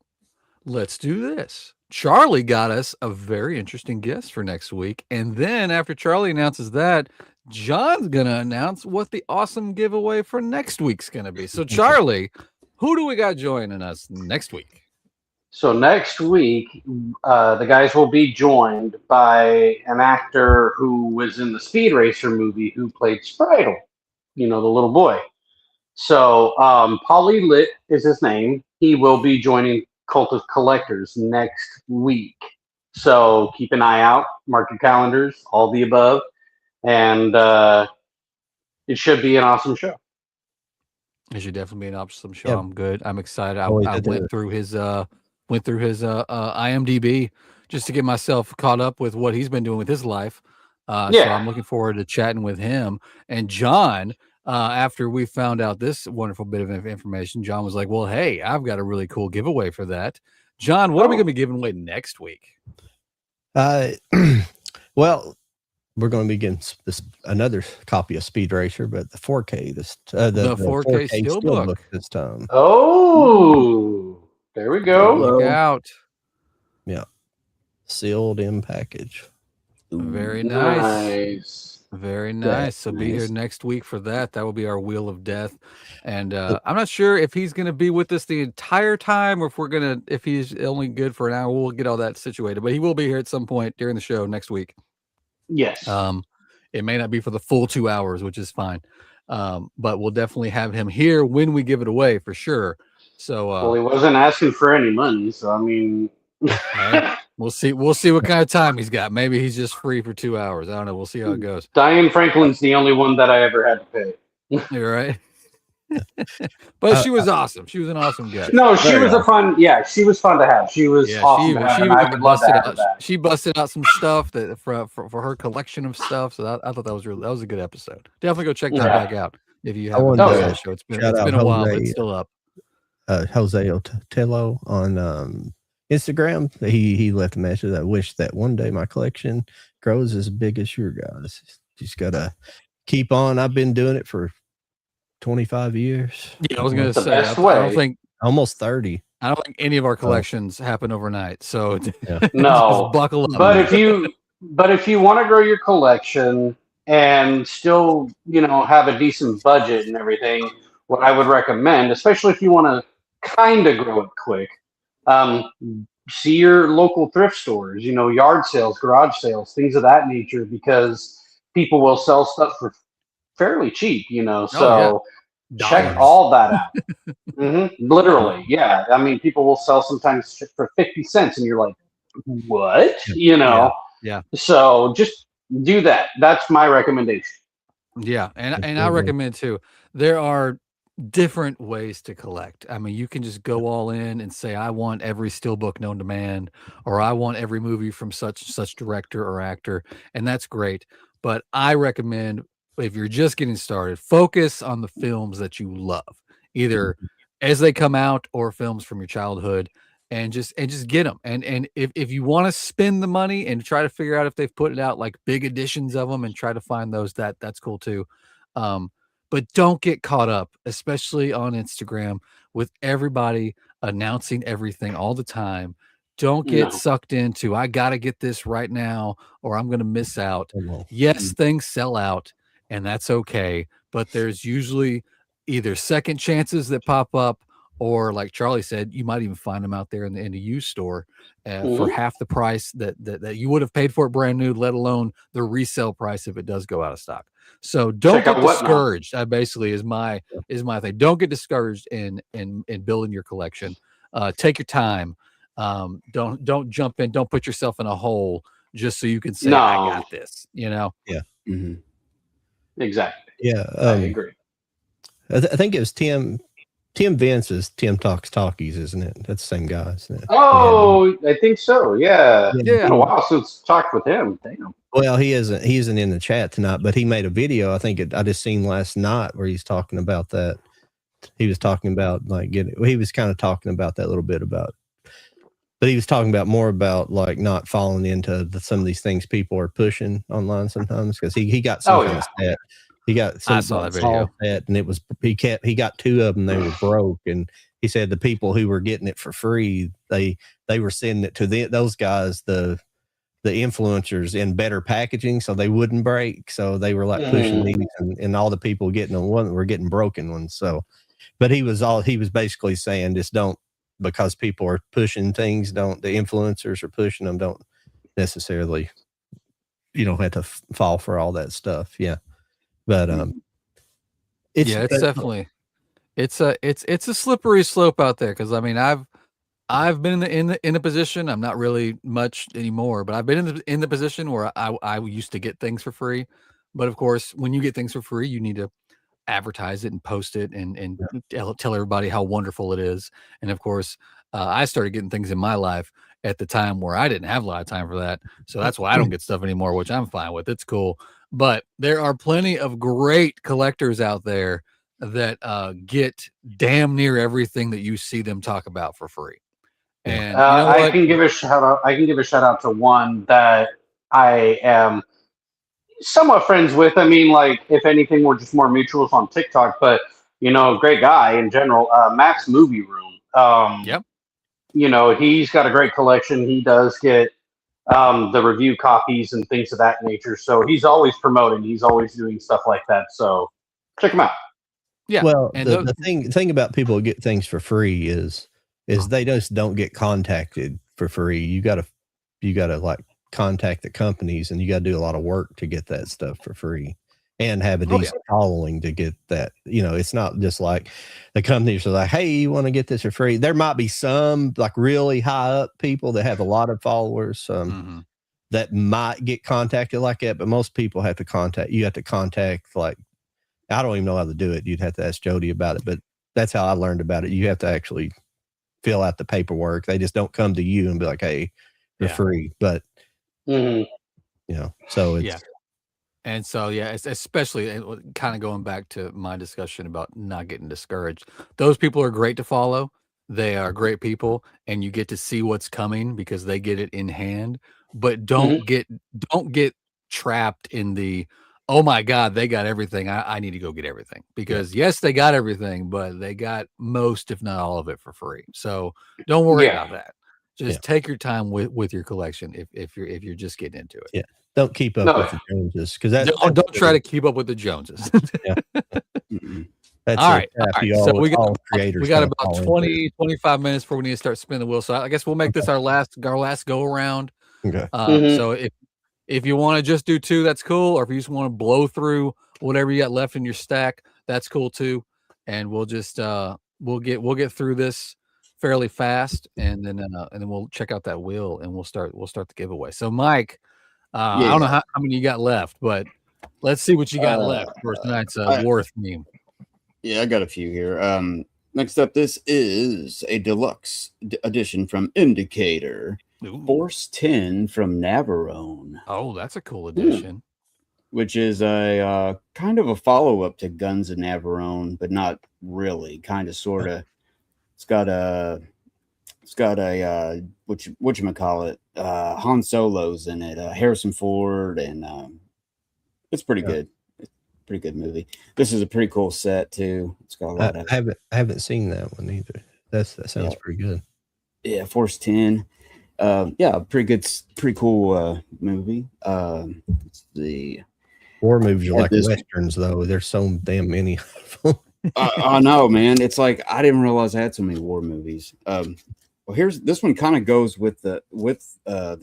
S3: let's do this. Charlie got us a very interesting guest for next week. And then after Charlie announces that, John's going to announce what the awesome giveaway for next week's going to be. So, Charlie, who do we got joining us next week?
S5: So next week, the guys will be joined by an actor who was in the Speed Racer movie who played Spritle, the little boy. So Polly Litt is his name. He will be joining Cult of Collectors next week. So keep an eye out, mark your calendars, all the above, and it should be an awesome show.
S3: It should definitely be an awesome show.
S2: Yep.
S3: I'm good. I'm excited. I went through his IMDb just to get myself caught up with what he's been doing with his life. So I'm looking forward to chatting with him. And John, after we found out this wonderful bit of information, John was like, well, hey, I've got a really cool giveaway for that. John, what are we going to be giving away next week?
S2: Well, we're going to be getting another copy of Speed Racer, but the 4K, the 4K Steelbook this time.
S5: Oh, there we go.
S3: Look out.
S2: Yeah. Sealed in package.
S3: Very nice.
S5: Nice.
S3: Very nice. So be here
S4: nice.
S3: next week for that. That will be our Wheel of Death. And I'm not sure if he's going to be with us the entire time or if he's only good for an hour. We'll get all that situated. But he will be here at some point during the show next week.
S5: Yes.
S3: It may not be for the full 2 hours, which is fine. But we'll definitely have him here when we give it away for sure. So
S5: well, he wasn't asking for any money, so I mean,
S3: hey, we'll see what kind of time he's got. Maybe he's just free for 2 hours. I don't know. We'll see how it goes.
S5: Diane Franklin's the only one that I ever had to pay.
S3: You're right. But she was awesome. She was an awesome guest.
S5: No, she was a fun. Yeah, she was fun to have. She was awesome. I would love to have that.
S3: She busted out some stuff that for her collection of stuff. So I thought that was a good episode. Definitely go check that back out if you haven't done that show. It's been a while, but it's still up.
S2: Jose Otello on Instagram. He left a message that wish that one day my collection grows as big as your guys. Just gotta keep on. I've been doing it for 25 years.
S3: Yeah, I was gonna say
S5: I
S3: don't think
S2: almost 30.
S3: I don't think any of our collections happen overnight. So
S5: no,
S3: buckle up.
S5: But if you want to grow your collection and still, have a decent budget and everything, what I would recommend, especially if you want to kind of grow it quick, see your local thrift stores, yard sales, garage sales, things of that nature, because people will sell stuff for fairly cheap, so check all that out. Literally, yeah. I mean, people will sell sometimes for 50 cents and you're like, what?
S3: Yeah.
S5: So just do that. That's my recommendation.
S3: Yeah, and I recommend too. There are different ways to collect. I mean, you can just go all in and say, I want every steelbook known to man, or I want every movie from such and such director or actor, and that's great. But I recommend, if you're just getting started, focus on the films that you love, either as they come out or films from your childhood, and just get them. And if you want to spend the money and try to figure out if they've put it out like big editions of them and try to find those, that's cool too. But don't get caught up, especially on Instagram, with everybody announcing everything all the time. Don't get sucked into, I got to get this right now or I'm going to miss out. Yes, things sell out and that's okay. But there's usually either second chances that pop up, or like Charlie said, you might even find them out there in the used store for half the price that you would have paid for it brand new, let alone the resale price if it does go out of stock. So don't get discouraged. That basically is my thing. Don't get discouraged in building your collection. Take your time. Don't jump in. Don't put yourself in a hole just so you can say, I got this.
S2: Yeah.
S4: Mm-hmm.
S5: Exactly.
S2: Yeah.
S5: I agree.
S2: I think it was Tim Vince's Tim Talks Talkies, isn't it? That's the same guy, isn't it?
S5: Oh, I think so. Yeah. It's been a while since talked with him. Damn.
S2: Well, he isn't in the chat tonight, but he made a video. I think I just seen last night where he's talking about that. He was talking about he was kind of talking about that a little bit about, but he was talking about more about like not falling into some of these things people are pushing online sometimes, because he got some kind of set. He got some
S3: saw that video
S2: set, and it was he got two of them. They were broke, and he said the people who were getting it for free, they were sending it to those guys, the influencers, in better packaging so they wouldn't break. So they were like pushing these, and all the people getting them were getting broken ones. So, but he was basically saying, just don't, because people are pushing things, the influencers are pushing them, don't necessarily, have to fall for all that stuff. Yeah. But it's
S3: definitely it's a slippery slope out there, because I mean I've been in the position, I'm not really much anymore, but I've been in the position where I used to get things for free. But of course, when you get things for free, you need to advertise it and post it and tell everybody how wonderful it is. And of course, I started getting things in my life at the time where I didn't have a lot of time for that. So that's why I don't get stuff anymore, which I'm fine with. It's cool. But there are plenty of great collectors out there that get damn near everything that you see them talk about for free. And
S5: I can give a shout out. I can give a shout out to one that I am somewhat friends with. I mean, like, if anything, we're just more mutuals on TikTok. But great guy in general. Matt's Movie Room.
S3: Yep.
S5: He's got a great collection. He does get the review copies and things of that nature. So he's always promoting. He's always doing stuff like that. So check him out.
S3: Yeah.
S2: Well,
S3: and
S2: the thing about people who get things for free is they just don't get contacted for free. You gotta like contact the companies, and you gotta do a lot of work to get that stuff for free and have a decent following to get that. It's not just like the companies are like, hey, you want to get this for free? There might be some like really high up people that have a lot of followers that might get contacted like that, but most people have to contact like, I don't even know how to do it. You'd have to ask Jody about it, but that's how I learned about it. You have to actually fill out the paperwork. They just don't come to you and be like, hey, you're free. But, so it's.
S3: And so, it's especially kind of going back to my discussion about not getting discouraged. Those people are great to follow. They are great people, and you get to see what's coming because they get it in hand. But don't get trapped in the, oh my God, they got everything. I need to go get everything, because yes, they got everything, but they got most, if not all of it, for free. So don't worry about that. Just take your time with your collection if you're just getting into it.
S2: Yeah. Don't keep up with the Joneses, because
S3: don't try to keep up with the Joneses.
S2: That's
S3: all right. So we got about 20, 25 minutes before we need to start spinning the wheel. So I guess we'll make this our last go around.
S2: Okay.
S3: So if you want to just do 2, that's cool. Or if you just want to blow through whatever you got left in your stack, that's cool too. And we'll just we'll get through this fairly fast, and then we'll check out that wheel, and we'll start the giveaway. So Mike, I don't know how many you got left, but let's see what you got left for tonight's war theme.
S4: Yeah, I got a few here. Next up, this is a deluxe edition from Indicator. Force 10 from Navarone.
S3: Oh, that's a cool edition.
S4: Which is a kind of a follow-up to Guns of Navarone, but not really. Kind of, sort of. It's got a whatchamacallit, Han Solo's in it, Harrison Ford, and it's pretty good. It's a pretty good movie. This is a pretty cool set too. It's got a lot of.
S2: I haven't seen that one either. That sounds pretty good.
S4: Yeah, Force 10. Pretty cool movie. The
S2: war movies are like westerns, though. There's so damn many of them.
S4: I know, man. It's like I didn't realize I had so many war movies. Well, this one kind of goes with the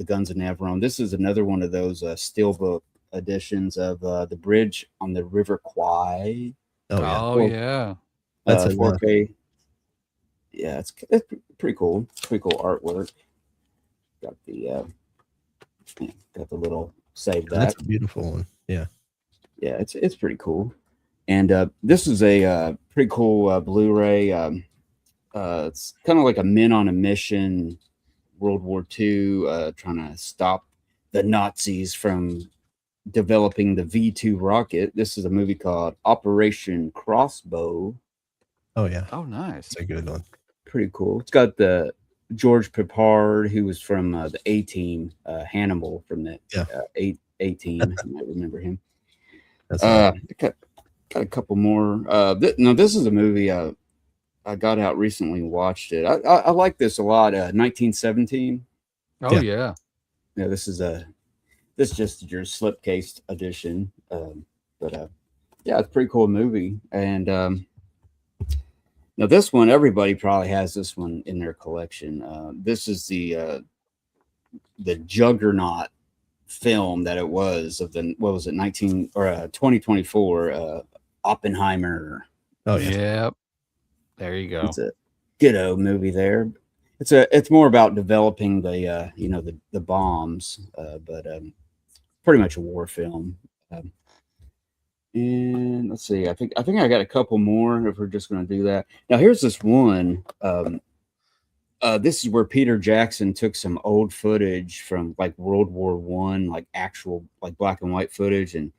S4: Guns of Navarone. This is another one of those steelbook editions of the Bridge on the River Kwai.
S3: Yeah,
S4: that's a 4K. Yeah, it's pretty cool. Pretty cool artwork. Got the little save that.
S2: That's a beautiful one. Yeah,
S4: it's pretty cool. And this is a pretty cool Blu-ray. It's kind of like a Men on a Mission, World War II, trying to stop the Nazis from developing the V2 rocket. This is a movie called Operation Crossbow.
S2: Oh yeah.
S3: Oh, nice.
S2: It's a good one.
S4: Pretty cool. It's got the George Peppard, who was from the A-Team, Hannibal from the A-Team. You might remember him. That's got a couple more. This is a movie I got out recently and watched it. I like this a lot. 1917.
S3: Oh yeah.
S4: Yeah, this is just your slipcase edition. But it's a pretty cool movie. And now this one, everybody probably has this one in their collection. This is the juggernaut film that it was of the 2024 Oppenheimer.
S2: Oh yeah.
S3: Yep. There you go.
S4: It's a good movie there. It's more about developing the the bombs, but pretty much a war film. And let's see, I think I got a couple more if we're just going to do that. Now here's this one. This is where Peter Jackson took some old footage from like World War I, like actual like black and white footage, and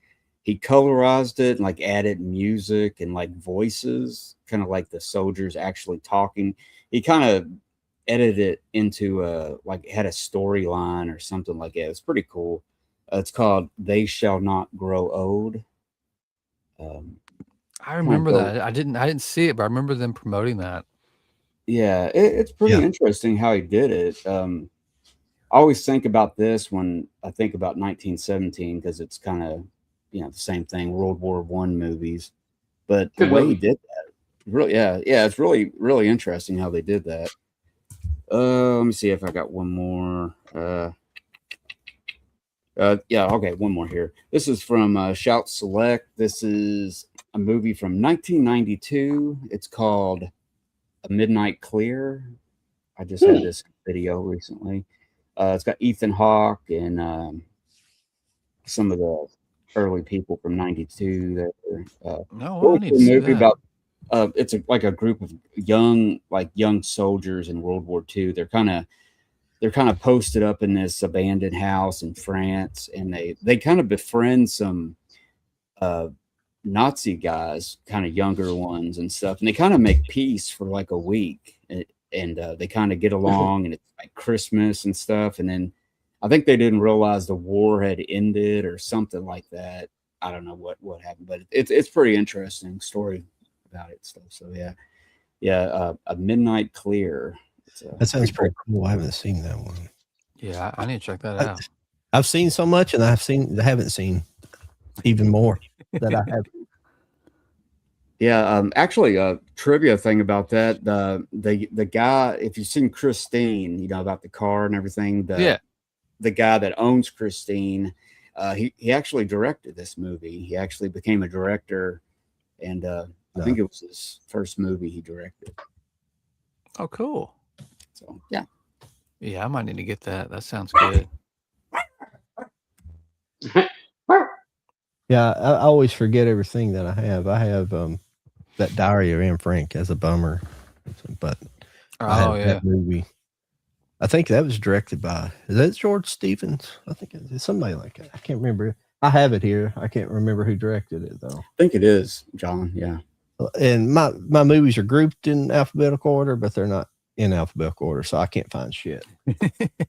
S4: he colorized it and like added music and like voices, kind of like the soldiers actually talking. He kind of edited it into like had a storyline or something like that. It's pretty cool. It's called They Shall Not Grow Old.
S3: I remember that. I didn't see it, but I remember them promoting that.
S4: Yeah, it's pretty interesting how he did it. always think about this when I think about 1917 because it's kind of the same thing, World War One movies. But the
S5: Good
S4: way
S5: movie.
S4: he did that, really, yeah, it's really really interesting how they did that. Let me see if I got one more. Yeah, okay, one more here. This is from Shout Select. This is a movie from 1992. It's called A Midnight Clear. I just had this video recently. It's got Ethan Hawke and some of the early people from '92. That were,
S3: No, I need to
S4: a
S3: see
S4: movie
S3: that.
S4: about. It's like a group of young soldiers in World War II. They're kind of posted up in this abandoned house in France, and they kind of befriend some Nazi guys, kind of younger ones and stuff, and they kind of make peace for like a week, and they kind of get along, and it's like Christmas and stuff, and then I think they didn't realize the war had ended or something like that. I don't know what happened, but it's pretty interesting story about it stuff. So A Midnight Clear.
S2: That sounds pretty cool. I haven't seen that one.
S3: Yeah, I need to check that out.
S2: I've seen so much, and I haven't seen even more that I have.
S4: Yeah, actually, a trivia thing about that: the guy, if you've seen Christine, about the car and everything, the guy that owns Christine, he actually directed this movie. He actually became a director, and I think it was his first movie he directed.
S3: Oh, cool.
S4: So yeah,
S3: I might need to get that. That sounds good.
S2: Yeah, I always forget everything that I have. I have that Diary of Anne Frank as a bummer, but I have that movie. I think that was directed by, is that George Stevens? I think it's somebody like that. I can't remember. I have it here. I can't remember who directed it though.
S4: I think it is John. Yeah.
S2: And my movies are grouped in alphabetical order, but they're not in alphabetical order, so I can't find shit.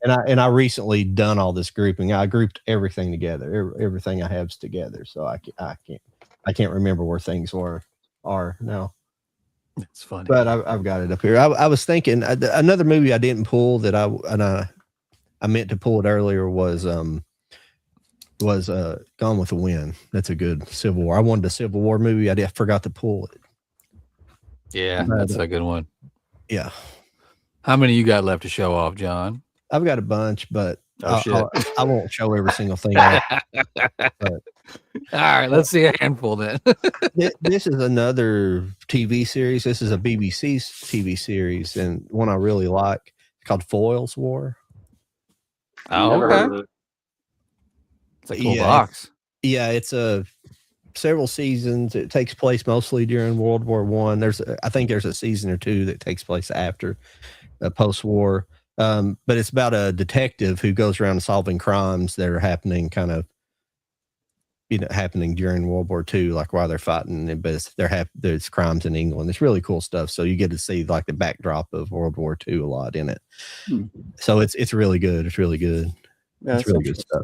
S2: and I recently done all this grouping. I grouped everything together. Everything I have's together, so I can't remember where things are now.
S3: It's funny,
S2: but I've got it up here. I was thinking another movie I didn't pull that I meant to pull it earlier was Gone with the Wind. That's a good Civil War. I wanted a Civil War movie. I forgot to pull it.
S3: Yeah, that's a good one.
S2: Yeah.
S3: How many you got left to show off, John?
S2: I've got a bunch, but I won't show every single thing.
S3: All right, let's see a handful then.
S2: This is another TV series. This is a BBC's TV series, and one I really like. It's called Foyle's War.
S3: Oh, okay. It's a cool box.
S2: It's several seasons. It takes place mostly during World War One. I think there's a season or two that takes place after post-war. But it's about a detective who goes around solving crimes that are happening happening during World War II, like while they're fighting, but there's crimes in England. It's really cool stuff. So you get to see like the backdrop of World War II a lot in it. So it's really good. It's really good. Yeah, it's really good stuff.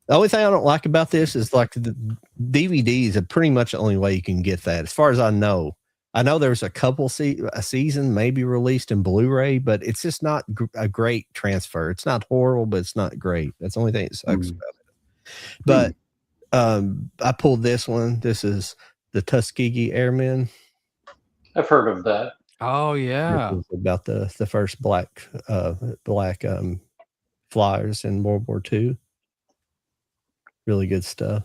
S2: The only thing I don't like about this is like the DVDs are pretty much the only way you can get that. As far as I know there's a season maybe released in Blu-ray, but it's just not a great transfer. It's not horrible, but it's not great. That's the only thing that sucks about it. But I pulled this one. This is the Tuskegee Airmen.
S5: I've heard of that.
S3: Oh yeah,
S2: about the first black flyers in World War II. Really good stuff.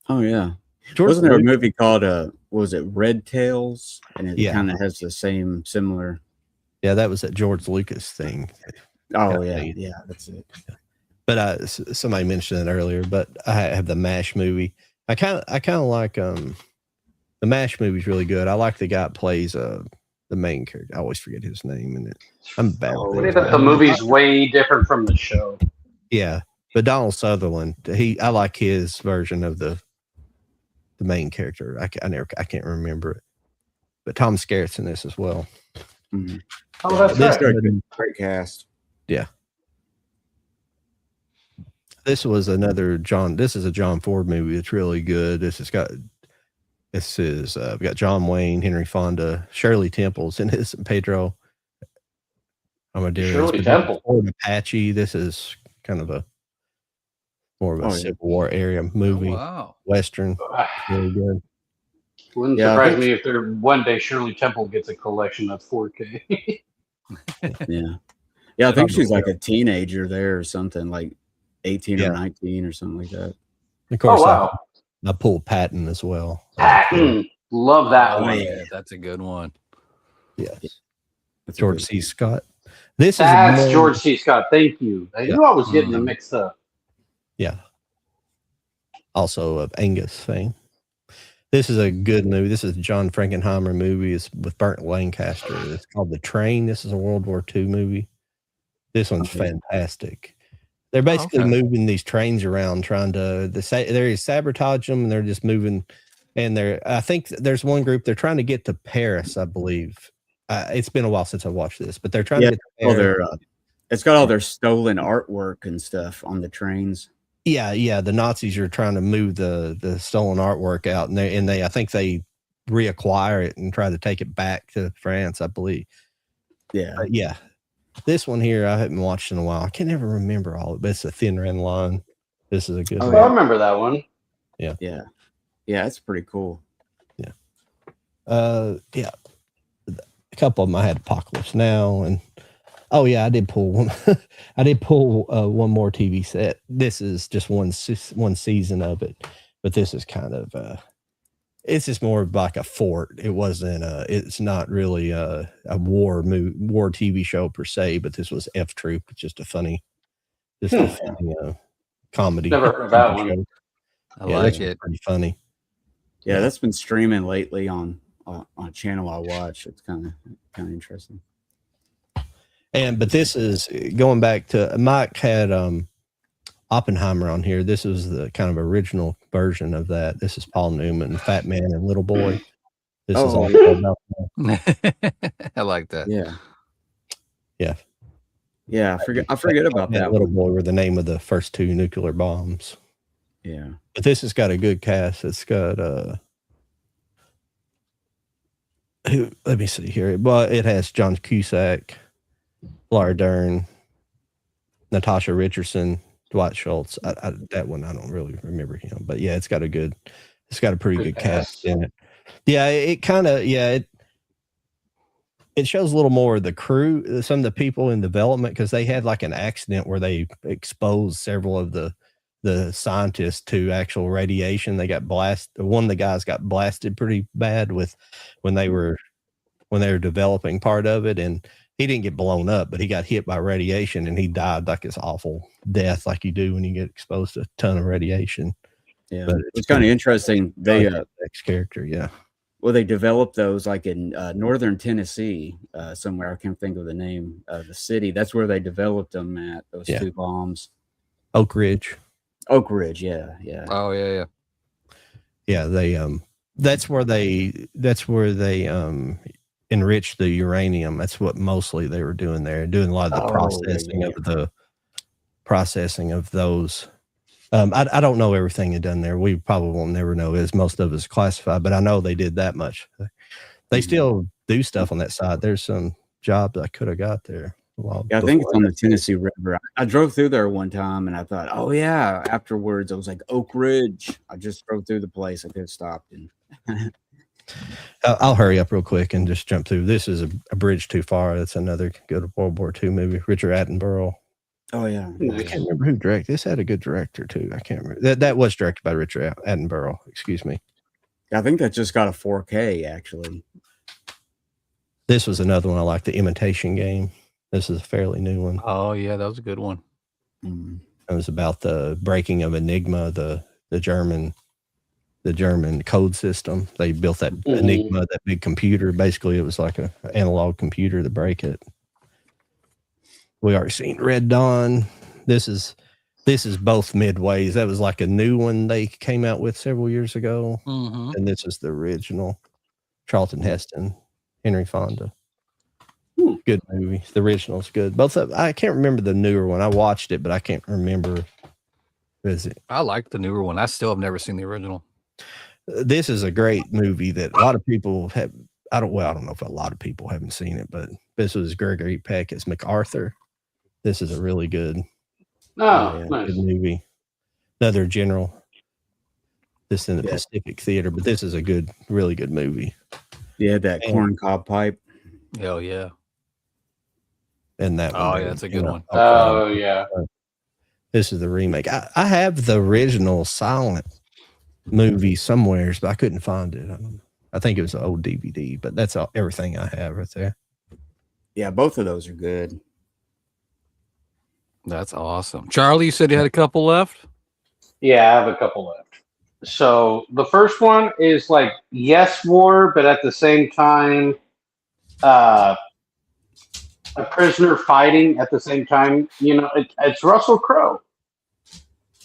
S4: Oh yeah. Wasn't there a movie called was it Red Tails? And it kind of has the similar.
S2: Yeah, that was that George Lucas thing.
S4: Oh yeah, that's it.
S2: But somebody mentioned it earlier. But I have the MASH movie. I kind of like the MASH movie's really good. I like the guy that plays the main character. I always forget his name in it. I'm bad.
S5: The movie's way different from the show.
S2: Yeah, but Donald Sutherland, I like his version of the main character. I can't remember it. But Tom Skerritt's in this as well.
S4: Mm-hmm.
S5: Oh, that's right.
S4: Great cast.
S2: Yeah. This was another This is a John Ford movie. It's really good. We got John Wayne, Henry Fonda, Shirley Temple's in his Pedro Armadillo.
S5: Shirley Temple.
S2: Or Apache. This is kind of a more of a Civil War area movie.
S3: Oh, wow.
S2: Western. Really good.
S5: Wouldn't surprise me if there one day Shirley Temple gets a collection that's 4K.
S4: Yeah, I think she's like a teenager there or something, like 18 or 19 or something like that.
S2: Of course,
S5: wow.
S2: I pulled Patton as well.
S5: Patton. Love that one.
S3: Yeah, that's a good one.
S2: Yes. George C. Scott. That's
S5: George C. Scott. Thank you. I knew I was getting them mixed up.
S2: Yeah. Also of Angus fame. This is a good movie. This is a John Frankenheimer movie. It's with Burt Lancaster. It's called The Train. This is a World War II movie. This one's fantastic. They're basically moving these trains around, trying to they sabotage them, and they're just moving. And I think there's one group they're trying to get to Paris, I believe. It's been a while since I watched this, but they're trying to get to Paris.
S4: It's got all their stolen artwork and stuff on the trains.
S2: Yeah. The Nazis are trying to move the stolen artwork out, and they I think they reacquire it and try to take it back to France, I believe. Yeah. This one here I haven't watched in a while. I can never remember all of it, but it's a Thin Red Line. This is a good one.
S5: I remember that one.
S4: Yeah, it's pretty cool.
S2: Yeah. A couple of them I had Apocalypse Now, and I did pull one. I did pull one more TV set. This is just one season of it, but this is kind of it's just more like a fort. It wasn't it's not really a war TV show per se, but this was F Troop. It's just a funny comedy.
S5: Never heard of that one.
S2: Show.
S3: I like it.
S2: Pretty funny.
S4: Yeah, that's been streaming lately on a channel I watch. It's kind of interesting.
S2: But this is going back to Mike had Oppenheimer on here. This is the kind of original version of that. This is Paul Newman, Fat Man and Little Boy. This is all about that.
S3: I like that.
S4: Yeah. I forget about that.
S2: Little Boy were the name of the first two nuclear bombs.
S4: Yeah.
S2: But this has got a good cast. It's got let me see here. Well, it has John Cusack, Laura Dern, Natasha Richardson, Dwight Schultz. That one I don't really remember him, but yeah, it's got a pretty good cast in it. Yeah, it kind of it shows a little more of the crew, some of the people in development, because they had like an accident where they exposed several of the scientists to actual radiation. They got blasted. One of the guys got blasted pretty bad when they were developing part of it, and he didn't get blown up, but he got hit by radiation and he died like this awful death like you do when you get exposed to a ton of radiation.
S4: Yeah, but it's kind of interesting. They
S2: next character, yeah.
S4: Well, they developed those like in northern Tennessee, somewhere. I can't think of the name of the city. That's where they developed them at, those two bombs.
S2: Oak Ridge,
S4: yeah.
S3: Oh yeah.
S2: Yeah, they that's where they enrich the uranium. That's what mostly they were doing there, doing a lot of the processing of those. I don't know everything they done there. We probably will never know, as most of it's classified, but I know they did that much. They still do stuff on that side. There's some jobs I could have got there.
S4: I think it's on the Tennessee River. I drove through there one time and I thought, oh yeah. Afterwards, I was like, Oak Ridge. I just drove through the place. I could have stopped. And
S2: I'll hurry up real quick and just jump through. This is a Bridge Too Far. That's another good World War II movie. Richard Attenborough.
S4: Oh yeah.
S2: I can't remember who directed. This had a good director too. I can't remember. That was directed by Richard Attenborough. Excuse me.
S4: I think that just got a 4K actually.
S2: This was another one I like, The Imitation Game. This is a fairly new one.
S3: Oh yeah, that was a good one.
S2: It was about the breaking of Enigma, the German code system. They built that Enigma, that big computer. Basically, it was like an analog computer to break it. We already seen Red Dawn. This is both midways. That was like a new one they came out with several years ago, and this is the original. Charlton Heston, Henry Fonda. Good movie. The original's good. Both of I can't remember the newer one. I watched it, but I can't remember. Is it?
S3: I like the newer one. I still have never seen the original.
S2: This is a great movie that a lot of people have. I don't know if a lot of people haven't seen it, but This was Gregory Peck as MacArthur. This is a really good,
S5: Oh, nice.
S2: good movie. Another general. This in the Pacific Theater, but this is a good, really good movie.
S4: Yeah, that corncob pipe.
S3: Hell yeah.
S2: And that one.
S3: Oh, yeah, that's a good one.
S5: Oh, yeah.
S2: This is the remake. I have the original silent movie somewheres, but I couldn't find it. I think it was an old DVD, but that's everything I have right there.
S4: Yeah, both of those are good.
S3: That's awesome. Charlie, you said you had a couple left?
S5: Yeah, I have a couple left. So the first one is like yes war, but at the same time, a prisoner fighting at the same time. You know, it's Russell Crowe.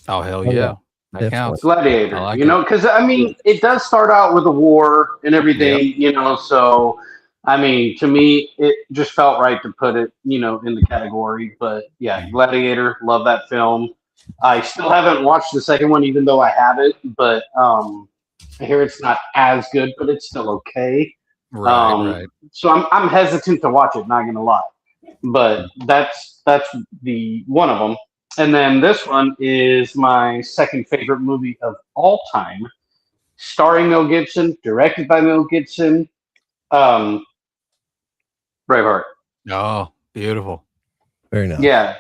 S3: Oh, hell
S2: Oh,
S3: yeah.
S2: yeah.
S3: That counts.
S5: Gladiator.
S3: I like
S5: you know, because I mean, it does start out with a war and everything. You know, so I mean, to me, it just felt right to put it, you know, in the category. But yeah, Gladiator. Love that film. I still haven't watched the second one, even though I have it. But I hear it's not as good, but it's still okay.
S3: Right.
S5: So I'm hesitant to watch it. Not gonna lie, but that's the one of them. And then this one is my second favorite movie of all time, starring Mel Gibson, directed by Mel Gibson. Braveheart.
S3: Oh, beautiful.
S2: Very nice.
S5: Yeah,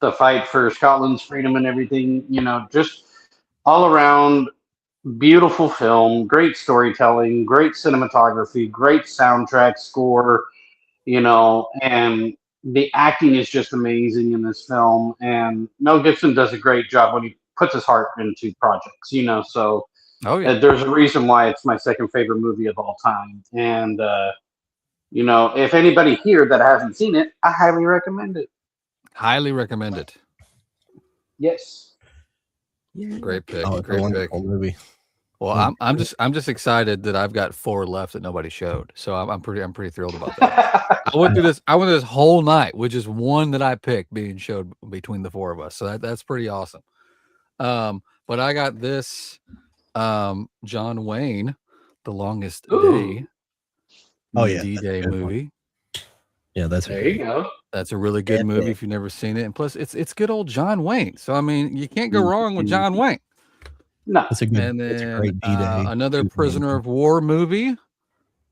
S5: the fight for Scotland's freedom and everything. You know, just all around beautiful film, great storytelling, great cinematography, great soundtrack score. You know, and the acting is just amazing in this film. And Mel Gibson does a great job when he puts his heart into projects. You know, so there's a reason why it's my second favorite movie of all time. And you know, if anybody here that hasn't seen it, I highly recommend it.
S3: Highly recommend it.
S5: Yes.
S3: Great pick.
S2: Oh, it's a
S3: Great pick.
S2: wonderful movie.
S3: Well, I'm just excited that I've got 4 left that nobody showed. So I'm pretty thrilled about that. I went through this whole night with just one that I picked being showed between the 4 of us. So that's pretty awesome. But I got this John Wayne, The Longest Day.
S2: Oh, yeah.
S3: D-Day movie.
S2: Yeah, that's
S5: There you go.
S3: That's a really good movie if you've never seen it. And plus it's good old John Wayne. So I mean, you can't go wrong with John Wayne.
S5: No.
S2: That's a good.
S3: And
S2: It's a
S3: then
S2: great D-Day.
S3: another prisoner of war movie,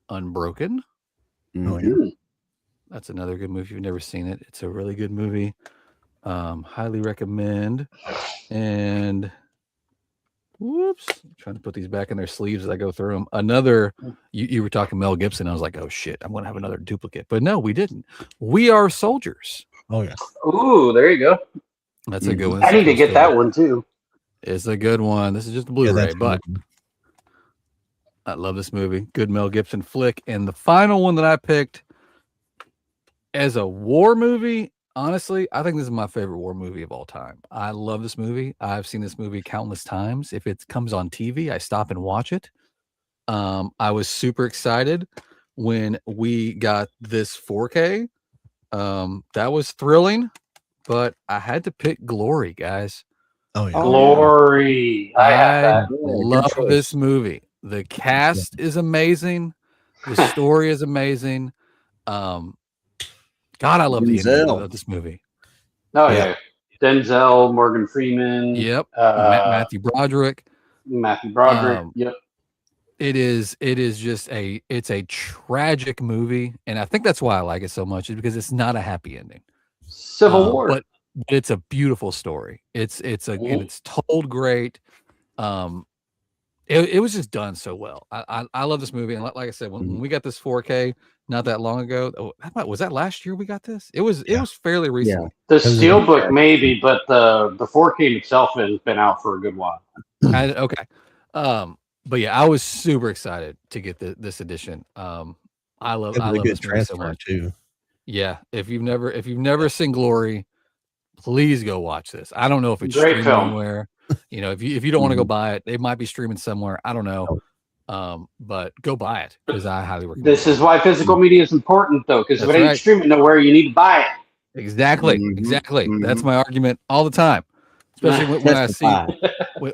S3: Unbroken.
S2: Oh, yeah.
S3: That's another good movie if you've never seen it. It's a really good movie. Highly recommend. And whoops, I'm trying to put these back in their sleeves as I go through them. Another, you were talking Mel Gibson. I was like, oh shit, I'm going to have another duplicate. But no, we didn't. We Are Soldiers.
S2: Oh, yeah.
S5: Ooh, there you go.
S3: That's a good one.
S5: I need to get that one too.
S3: It's a good one. This is just a Blu-ray, but I love this movie. Good Mel Gibson flick. And the final one that I picked as a war movie, honestly, I think this is my favorite war movie of all time. I love this movie. I've seen this movie countless times. If it comes on TV, I stop and watch it. I was super excited when we got this 4K. That was thrilling, but I had to pick Glory, guys.
S2: Oh, yeah.
S5: Glory.
S3: I love this movie. The cast is amazing. The story is amazing. God, I love the ending of this movie.
S5: Oh yeah. Denzel, Morgan Freeman.
S3: Yep. Matthew Broderick.
S5: Yep.
S3: It is just it's a tragic movie, and I think that's why I like it so much, is because it's not a happy ending.
S5: Civil War.
S3: But it's a beautiful story. And it's told great. It was just done so well. I love this movie, and like I said, when we got this 4K not that long ago, was that last year we got this? It was fairly recent.
S5: Yeah. The Steelbook maybe, but the 4K itself has been out for a good while.
S3: Okay. But yeah, I was super excited to get this edition. I love this movie so much
S2: too.
S3: Yeah, if you've never seen Glory, please go watch this. I don't know if it's
S5: Great
S3: streaming
S5: film.
S3: anywhere. You know, if you don't want to go buy it, it might be streaming somewhere. I don't know. But go buy it because I highly recommend it.
S5: This is why physical media is important, though, because if it ain't streaming nowhere, you need to buy it.
S3: Exactly. That's my argument all the time. Especially when I see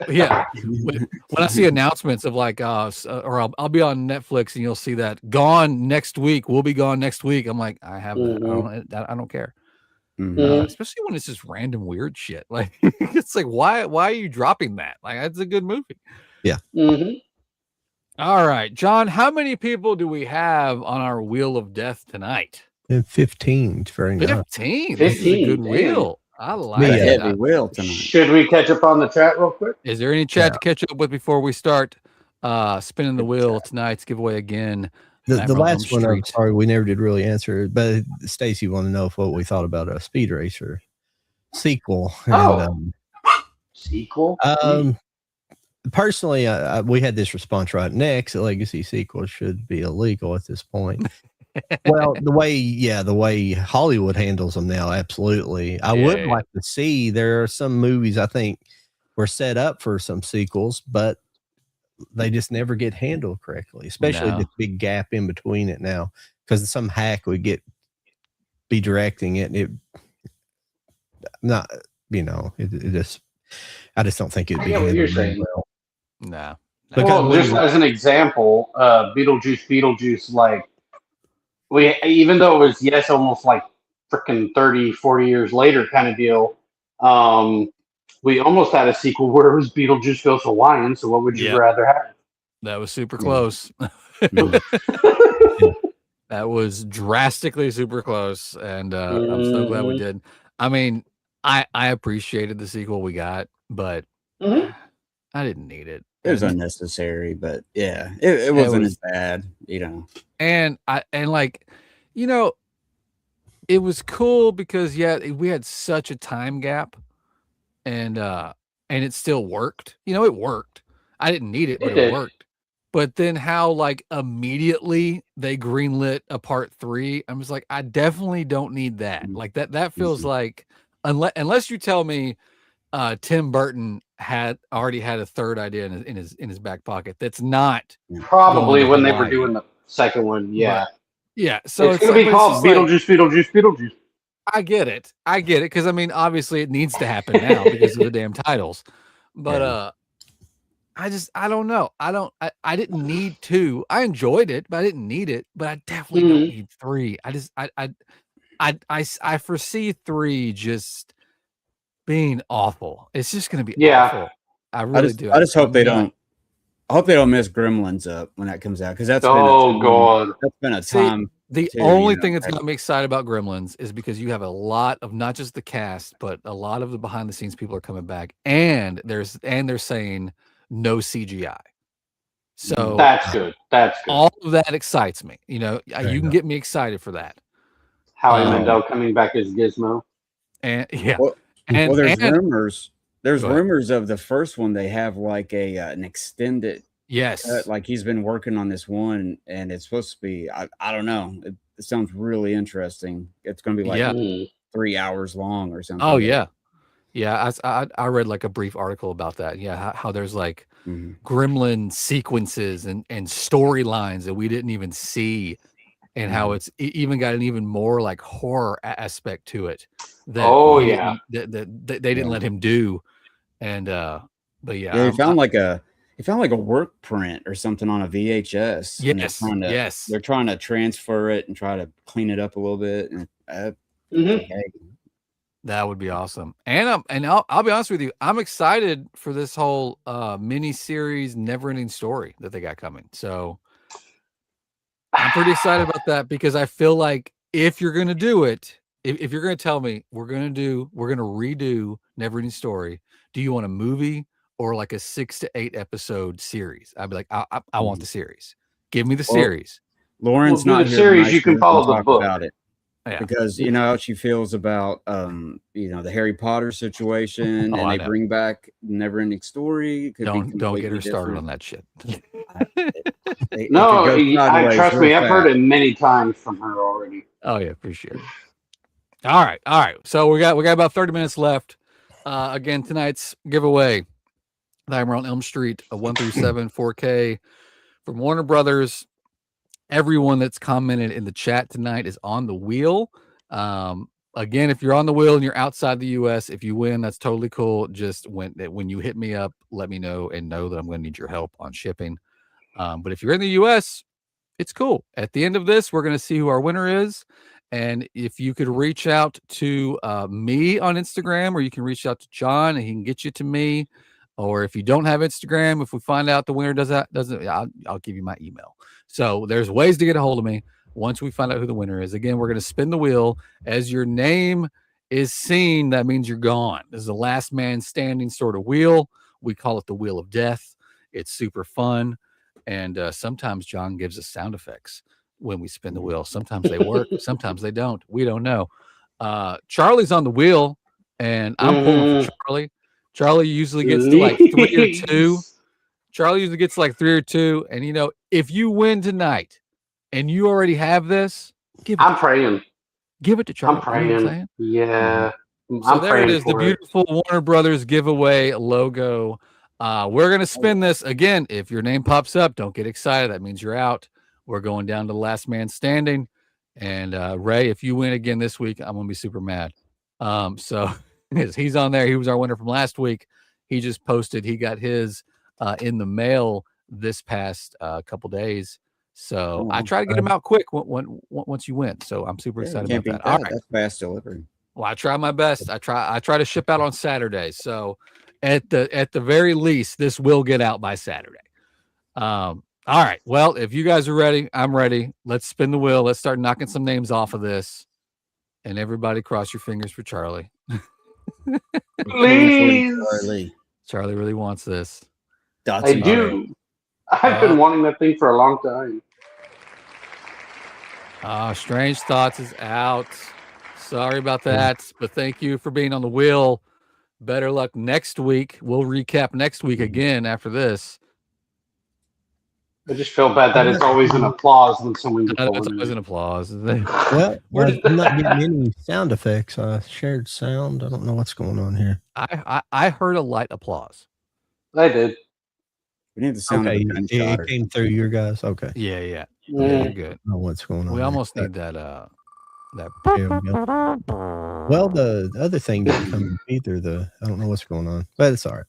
S3: Yeah. When I see announcements of like, or I'll be on Netflix and you'll see that gone next week. We'll be gone next week. I'm like, I have that. I don't care. Especially when it's just random weird shit. Like it's like, why are you dropping that? Like that's a good movie.
S2: Yeah.
S3: All right, John, how many people do we have on our wheel of death tonight?
S2: 15. It's very nice.
S3: 15. This is a good wheel. I like
S4: a
S3: that.
S4: heavy wheel tonight.
S5: Should we catch up on the chat real quick?
S3: Is there any chat to catch up with before we start spinning the wheel tonight's giveaway again?
S2: The last one, I'm sorry, we never did really answer, but Stacy wanted to know what we thought about a Speed Racer sequel. And,
S5: sequel?
S2: Personally, we had this response right. Next, a Legacy sequel should be illegal at this point. Well, the way Hollywood handles them now, absolutely. I would like to see. There are some movies I think were set up for some sequels, but they just never get handled correctly, especially this big gap in between it now, because some hack would be directing it. It not, it just, I just don't think it'd be handled
S5: you're saying.
S2: well.
S3: No.
S5: Well, just as an example, Beetlejuice, like even though it was almost like freaking 30, 40 years later kind of deal, we almost had a sequel where it was Beetlejuice Goes Hawaiian. So what would you rather have?
S3: That was super close. That was drastically super close, and I'm so glad we did. I mean, I appreciated the sequel we got, but I didn't need it.
S4: It was unnecessary, but yeah, it wasn't as bad,
S3: And it was cool because we had such a time gap, and it still worked. It worked. I didn't need it, but it worked. But then how like immediately they greenlit a part 3, I was like, I definitely don't need that. Like that feels like unless you tell me Tim Burton had already had a third idea in his back pocket. That's not
S5: probably when they were doing the second one. Yeah.
S3: But, so
S5: it's going to be called Beetlejuice.
S3: I get it. Because I mean, obviously it needs to happen now because of the damn titles. But I don't know. I didn't need 2. I enjoyed it, but I didn't need it. But I definitely don't need 3. I foresee 3 just being awful. It's just going to be awful. I really do.
S4: I just hope they don't. I hope they don't mess Gremlins up when that comes out, because that's been a time.
S3: The only thing that's got me excited about Gremlins is because you have a lot of not just the cast, but a lot of the behind the scenes people are coming back, and they're saying no CGI. So
S5: that's good.
S3: All of that excites me. You can get me excited for that.
S5: Howie Mandel coming back as Gizmo,
S3: and
S4: there's rumors. There's rumors of the first one. They have like an extended.
S3: Yes.
S4: Like he's been working on this one, and it's supposed to be, I don't know. It sounds really interesting. It's going to be like 3 hours long or something.
S3: Oh, yeah. Yeah. I read like a brief article about that. Yeah. How there's like gremlin sequences and storylines that we didn't even see, and how it's even got an even more like horror aspect to it. That they didn't let him do. And, but yeah.
S4: He found like a work print or something on a VHS.
S3: Yes.
S4: They're trying to transfer it and try to clean it up a little bit. And,
S3: that would be awesome. And I'll be honest with you, I'm excited for this whole mini series, never ending story that they got coming. So I'm pretty excited about that, because I feel like if you're going to do it, if you're going to tell me we're going to redo never ending story, do you want a movie or like a 6 to 8 episode series? I'd be like, I want the series. Give me the series.
S4: Lauren's not
S5: the
S4: here
S5: series.
S4: tonight,
S5: You can follow the book
S4: about it.
S3: Yeah.
S4: Because you know how she feels about the Harry Potter situation, and they bring back Never-Ending Story.
S3: Don't get her started on that shit.
S5: Trust me, I've heard it many times from her already.
S3: Oh yeah, appreciate it. All right. So we got about 30 minutes left. Again, tonight's giveaway, Nightmare on Elm Street, a 1 through 7 4K from Warner Brothers. Everyone that's commented in the chat tonight is on the wheel. again, if you're on the wheel and you're outside the U.S., if you win, that's totally cool. Just when you hit me up, let me know and know that I'm going to need your help on shipping. But if you're in the U.S., it's cool. At the end of this, we're going to see who our winner is. And if you could reach out to me on Instagram, or you can reach out to John and he can get you to me. Or if you don't have Instagram, if we find out the winner doesn't, I'll give you my email. So there's ways to get a hold of me once we find out who the winner is. Again, we're going to spin the wheel. As your name is seen, that means you're gone. This is a last man standing sort of wheel. We call it the Wheel of Death. It's super fun. And sometimes John gives us sound effects when we spin the wheel. Sometimes they work, sometimes they don't. We don't know. Charlie's on the wheel, and I'm pulling for Charlie. Charlie usually gets to like 3 or 2. Charlie usually gets like 3 or 2. And, you know, if you win tonight and you already have this,
S5: I'm praying.
S3: Give it to Charlie.
S5: I'm praying.
S3: You know what I'm saying?
S5: Yeah.
S3: So there it is, the beautiful Warner Brothers giveaway logo. We're going to spin this again. If your name pops up, don't get excited. That means you're out. We're going down to the last man standing. And Ray, if you win again this week, I'm going to be super mad. So he's on there. He was our winner from last week. He just posted. He got his in the mail this past couple days. So I try to get him out quick once you win. So I'm super excited about that. All right.
S4: That's fast delivery.
S3: Well, I try my best. I try to ship out on Saturday. So at the very least, this will get out by Saturday. All right. Well, if you guys are ready, I'm ready. Let's spin the wheel. Let's start knocking some names off of this. And everybody cross your fingers for Charlie.
S5: Please.
S3: Charlie really wants this.
S5: I do. I've been wanting that thing for a long time.
S3: Strange Thoughts is out. Sorry about that, but thank you for being on the wheel. Better luck next week. We'll recap next week again after this.
S5: I just feel bad that it's always an applause when someone gets
S3: It's always an applause.
S2: Well, I'm not getting any sound effects. Shared sound. I don't know what's going on here.
S3: I heard a light applause.
S5: I did.
S4: We need the sound.
S2: Okay, it came through your guys. Okay.
S3: Yeah. You're good.
S2: I don't know what's going on.
S3: We almost need that.
S2: There we go. Well, the other thing didn't come either. I don't know what's going on, but it's all right.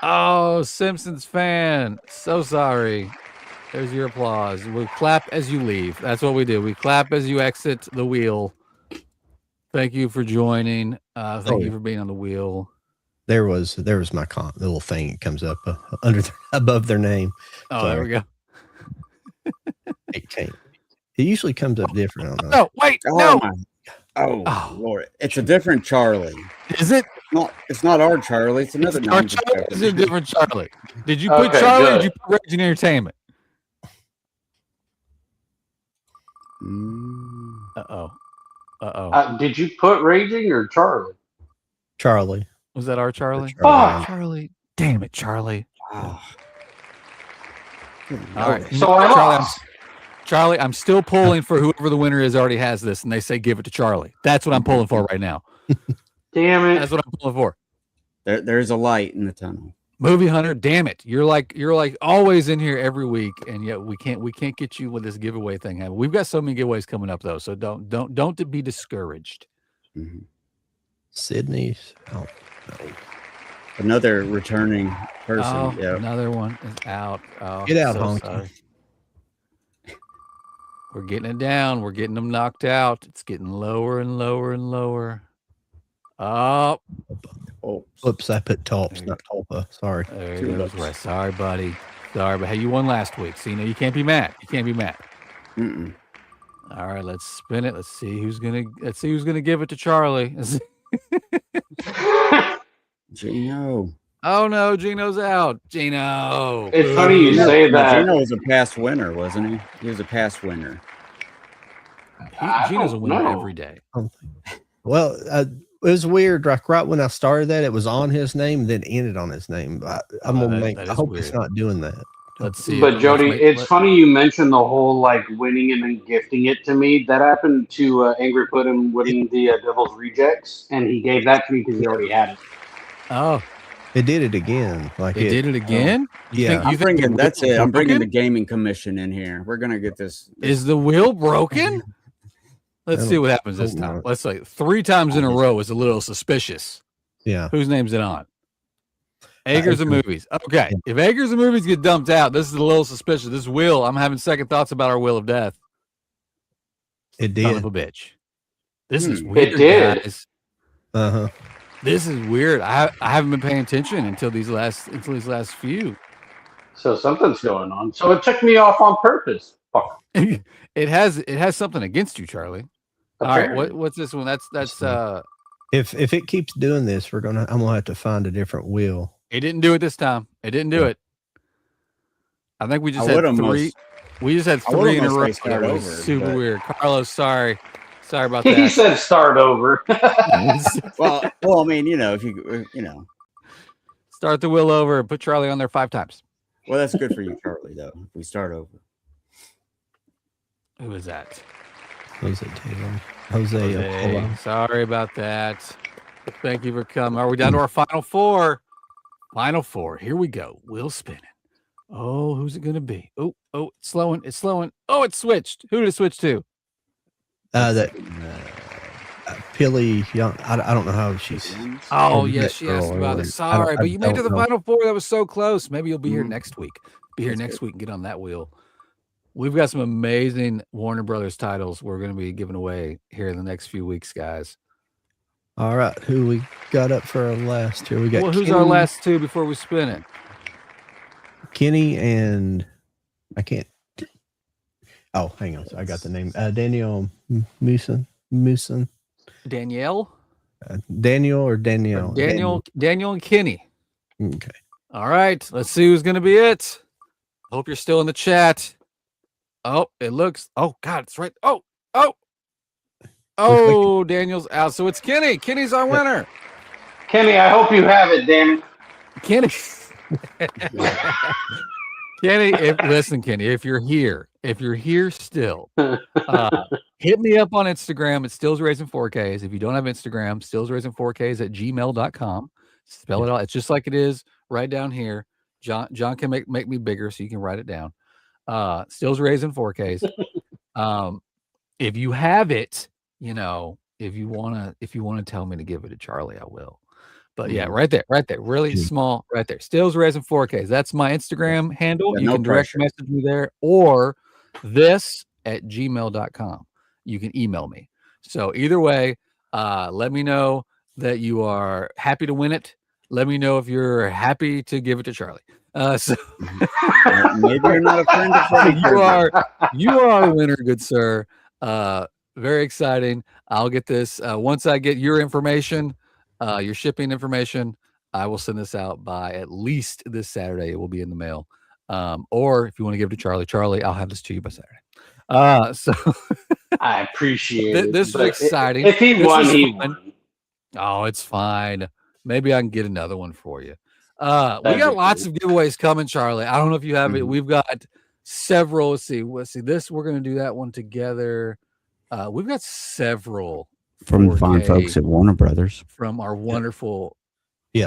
S3: Oh, Simpsons fan. So sorry. There's your applause. We'll clap as you leave. That's what we do. We clap as you exit the wheel. Thank you for joining. Thank you for being on the wheel.
S2: There was my little thing. It comes up above their name.
S3: Oh, sorry. There we go.
S2: It usually comes up different. I don't know.
S3: No, wait, no.
S4: Oh, Lord. It's a different Charlie.
S3: Is it?
S4: No, it's not our Charlie. It's another
S3: Charlie. It's a different Charlie. Did you put Charlie or did you put Raging Entertainment?
S5: Uh-oh. Did you put Raging or Charlie?
S2: Charlie.
S3: Was that our Charlie?
S5: Charlie.
S3: Damn it, Charlie.
S4: Oh.
S3: All right.
S5: So I lost.
S3: Charlie, I'm still pulling for whoever the winner is already has this, and they say give it to Charlie. That's what I'm pulling for right now.
S5: Damn it.
S3: That's what I'm pulling for.
S4: There's a light in the tunnel.
S3: Movie Hunter, damn it. You're like always in here every week, and yet we can't get you with this giveaway thing. We've got so many giveaways coming up though, so don't be discouraged.
S4: Mm-hmm.
S2: Sydney's out. No.
S4: Another returning person.
S3: Oh,
S4: yeah.
S3: Another one is out. Oh,
S2: get out,
S3: so
S2: Honky.
S3: Sorry. We're getting it down. We're getting them knocked out. It's getting lower and lower and lower. Oh.
S2: Oops, I put Talps, not Tulpa. Sorry.
S3: There it goes. Right. Sorry, buddy. Sorry, but hey, you won last week. So, you can't be mad. You can't be mad.
S4: Mm-mm.
S3: All right, let's spin it. Let's see who's gonna give it to Charlie.
S4: Gino.
S3: Oh no, Gino's out. Gino.
S5: It's funny you say that.
S4: Gino was a past winner, wasn't he? He was a past winner.
S3: Gino's a winner every day.
S2: Well, it was weird. Like right when I started that, it was on his name, then ended on his name. I hope
S3: weird.
S2: It's not doing that.
S3: Let's see.
S5: But Jody, it's funny you mentioned the whole like winning and then gifting it to me. That happened to Angry Puddin winning the Devil's Rejects, and he gave that to me because he already had it.
S3: Oh,
S2: it did it again. Like
S3: it did it again.
S2: Yeah,
S4: I'm bringing the gaming commission in here. We're gonna get this.
S3: Is the wheel broken? Let's see what happens this time. Let's say 3 times in a row is a little suspicious.
S2: Yeah.
S3: Whose name's it on? Acres of Movies. Okay. If Acres of Movies get dumped out, this is a little suspicious. This wheel, I'm having second thoughts about our Wheel of Death.
S2: It did.
S3: Son of a bitch. This is weird,
S5: It did.
S3: guys.
S2: Uh-huh.
S3: This is weird. I haven't been paying attention until these last few.
S5: So something's going on. So it took me off on purpose. Fuck.
S3: It has something against you, Charlie. All right, what's this one? That's
S2: If it keeps doing this, I'm gonna have to find a different wheel.
S3: it didn't do it this time. It didn't do it. I think we just had 3. We just had 3 in a row. That was super weird. Carlos, sorry about that.
S5: He said start over.
S4: well, I mean, if you
S3: Start the wheel over and put Charlie on there 5 times.
S4: Well, that's good for you, Charlie, though. If we start over.
S3: Who is that?
S2: Jose Taylor. Jose.
S3: Sorry about that. Thank you for coming. Are we down to our final 4? Final 4. Here we go. Wheel spinning. Oh, who's it going to be? Oh, it's slowing. It's slowing. Oh, it switched. Who did it switch to?
S2: Pilly Young. I don't know how she's.
S3: Oh, yes, she asked about it. Sorry, but you made it to the final 4. That was so close. Maybe you'll be here next week. Be here next week and get on that wheel. We've got some amazing Warner Brothers titles we're going to be giving away here in the next few weeks, guys.
S2: All right, who we got up for our last here? We got.
S3: Who's our last 2 before we spin it?
S2: Kenny and I can't. Oh, hang on. I got the name. Daniel Musin.
S3: Danielle?
S2: Daniel or Danielle?
S3: Daniel and Kenny.
S2: Okay.
S3: All right. Let's see who's going to be it. Hope you're still in the chat. Oh, it looks. Oh, God, it's right. Oh, Daniel's out. So it's Kenny. Kenny's our winner.
S5: Kenny, I hope you have it, damn it.
S3: Kenny. Kenny, listen, Kenny, if you're here still, hit me up on Instagram. It's Stills Raising 4Ks. If you don't have Instagram, Stills Raising 4Ks at gmail.com. Spell it out. It's just like it is right down here. John can make me bigger so you can write it down. Stills Raising 4Ks. If you have it, if you wanna tell me to give it to Charlie, I will. But yeah, right there, really small, right there. Stills Raising 4Ks. That's my Instagram handle. You can direct message me there, or this@gmail.com. You can email me. So either way, let me know that you are happy to win it. Let me know if you're happy to give it to Charlie. So
S4: maybe you're not a friend of Freddie.
S3: You are a winner, good sir. Very exciting. I'll get this once I get your information. Your shipping information, I will send this out by at least this Saturday. It will be in the mail. Or if you want to give it to Charlie, I'll have this to you by Saturday. So
S5: I appreciate it.
S3: This was exciting.
S5: If he won, he won.
S3: Oh, it's fine. Maybe I can get another one for you. We got lots of giveaways coming, Charlie. I don't know if you have it. We've got several. Let's see this. We're going to do that one together. We've got several.
S4: From the fine folks at Warner Brothers.
S3: From our wonderful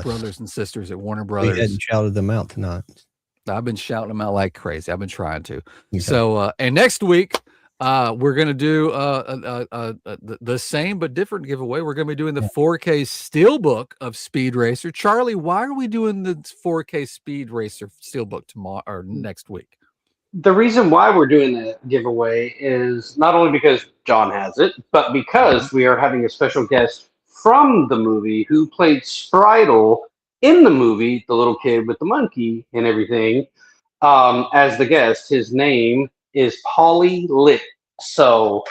S3: brothers and sisters at Warner
S2: We
S3: Brothers.
S2: hadn't shouted them out tonight.
S3: I've been shouting them out like crazy. I've been trying to. Okay. So, and next week, we're going to do the same but different giveaway. We're going to be doing the 4K Steelbook of Speed Racer. Charlie, why are we doing the 4K Speed Racer Steelbook tomorrow or next week?
S5: The reason why we're doing that giveaway is not only because John has it, but because we are having a special guest from the movie who played Spritle in the movie, the little kid with the monkey and everything, as the guest. His name is Paulie Lit. So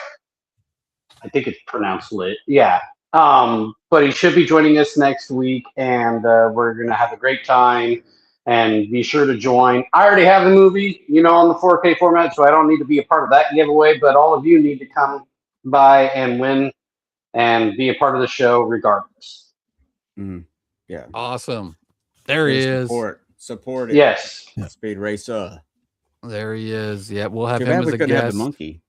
S5: I think it's pronounced Lit. Yeah. But he should be joining us next week, and we're going to have a great time. And be sure to join. I already have the movie, on the 4K format, so I don't need to be a part of that giveaway. But all of you need to come by and win and be a part of the show regardless.
S4: Yeah.
S3: Awesome. There he is.
S4: Support it.
S5: Yes.
S4: Speed Racer.
S3: There he is. Yeah, we'll have
S4: Too
S3: him
S4: bad
S3: as
S4: we
S3: a
S4: couldn't
S3: guest.
S4: have the monkey.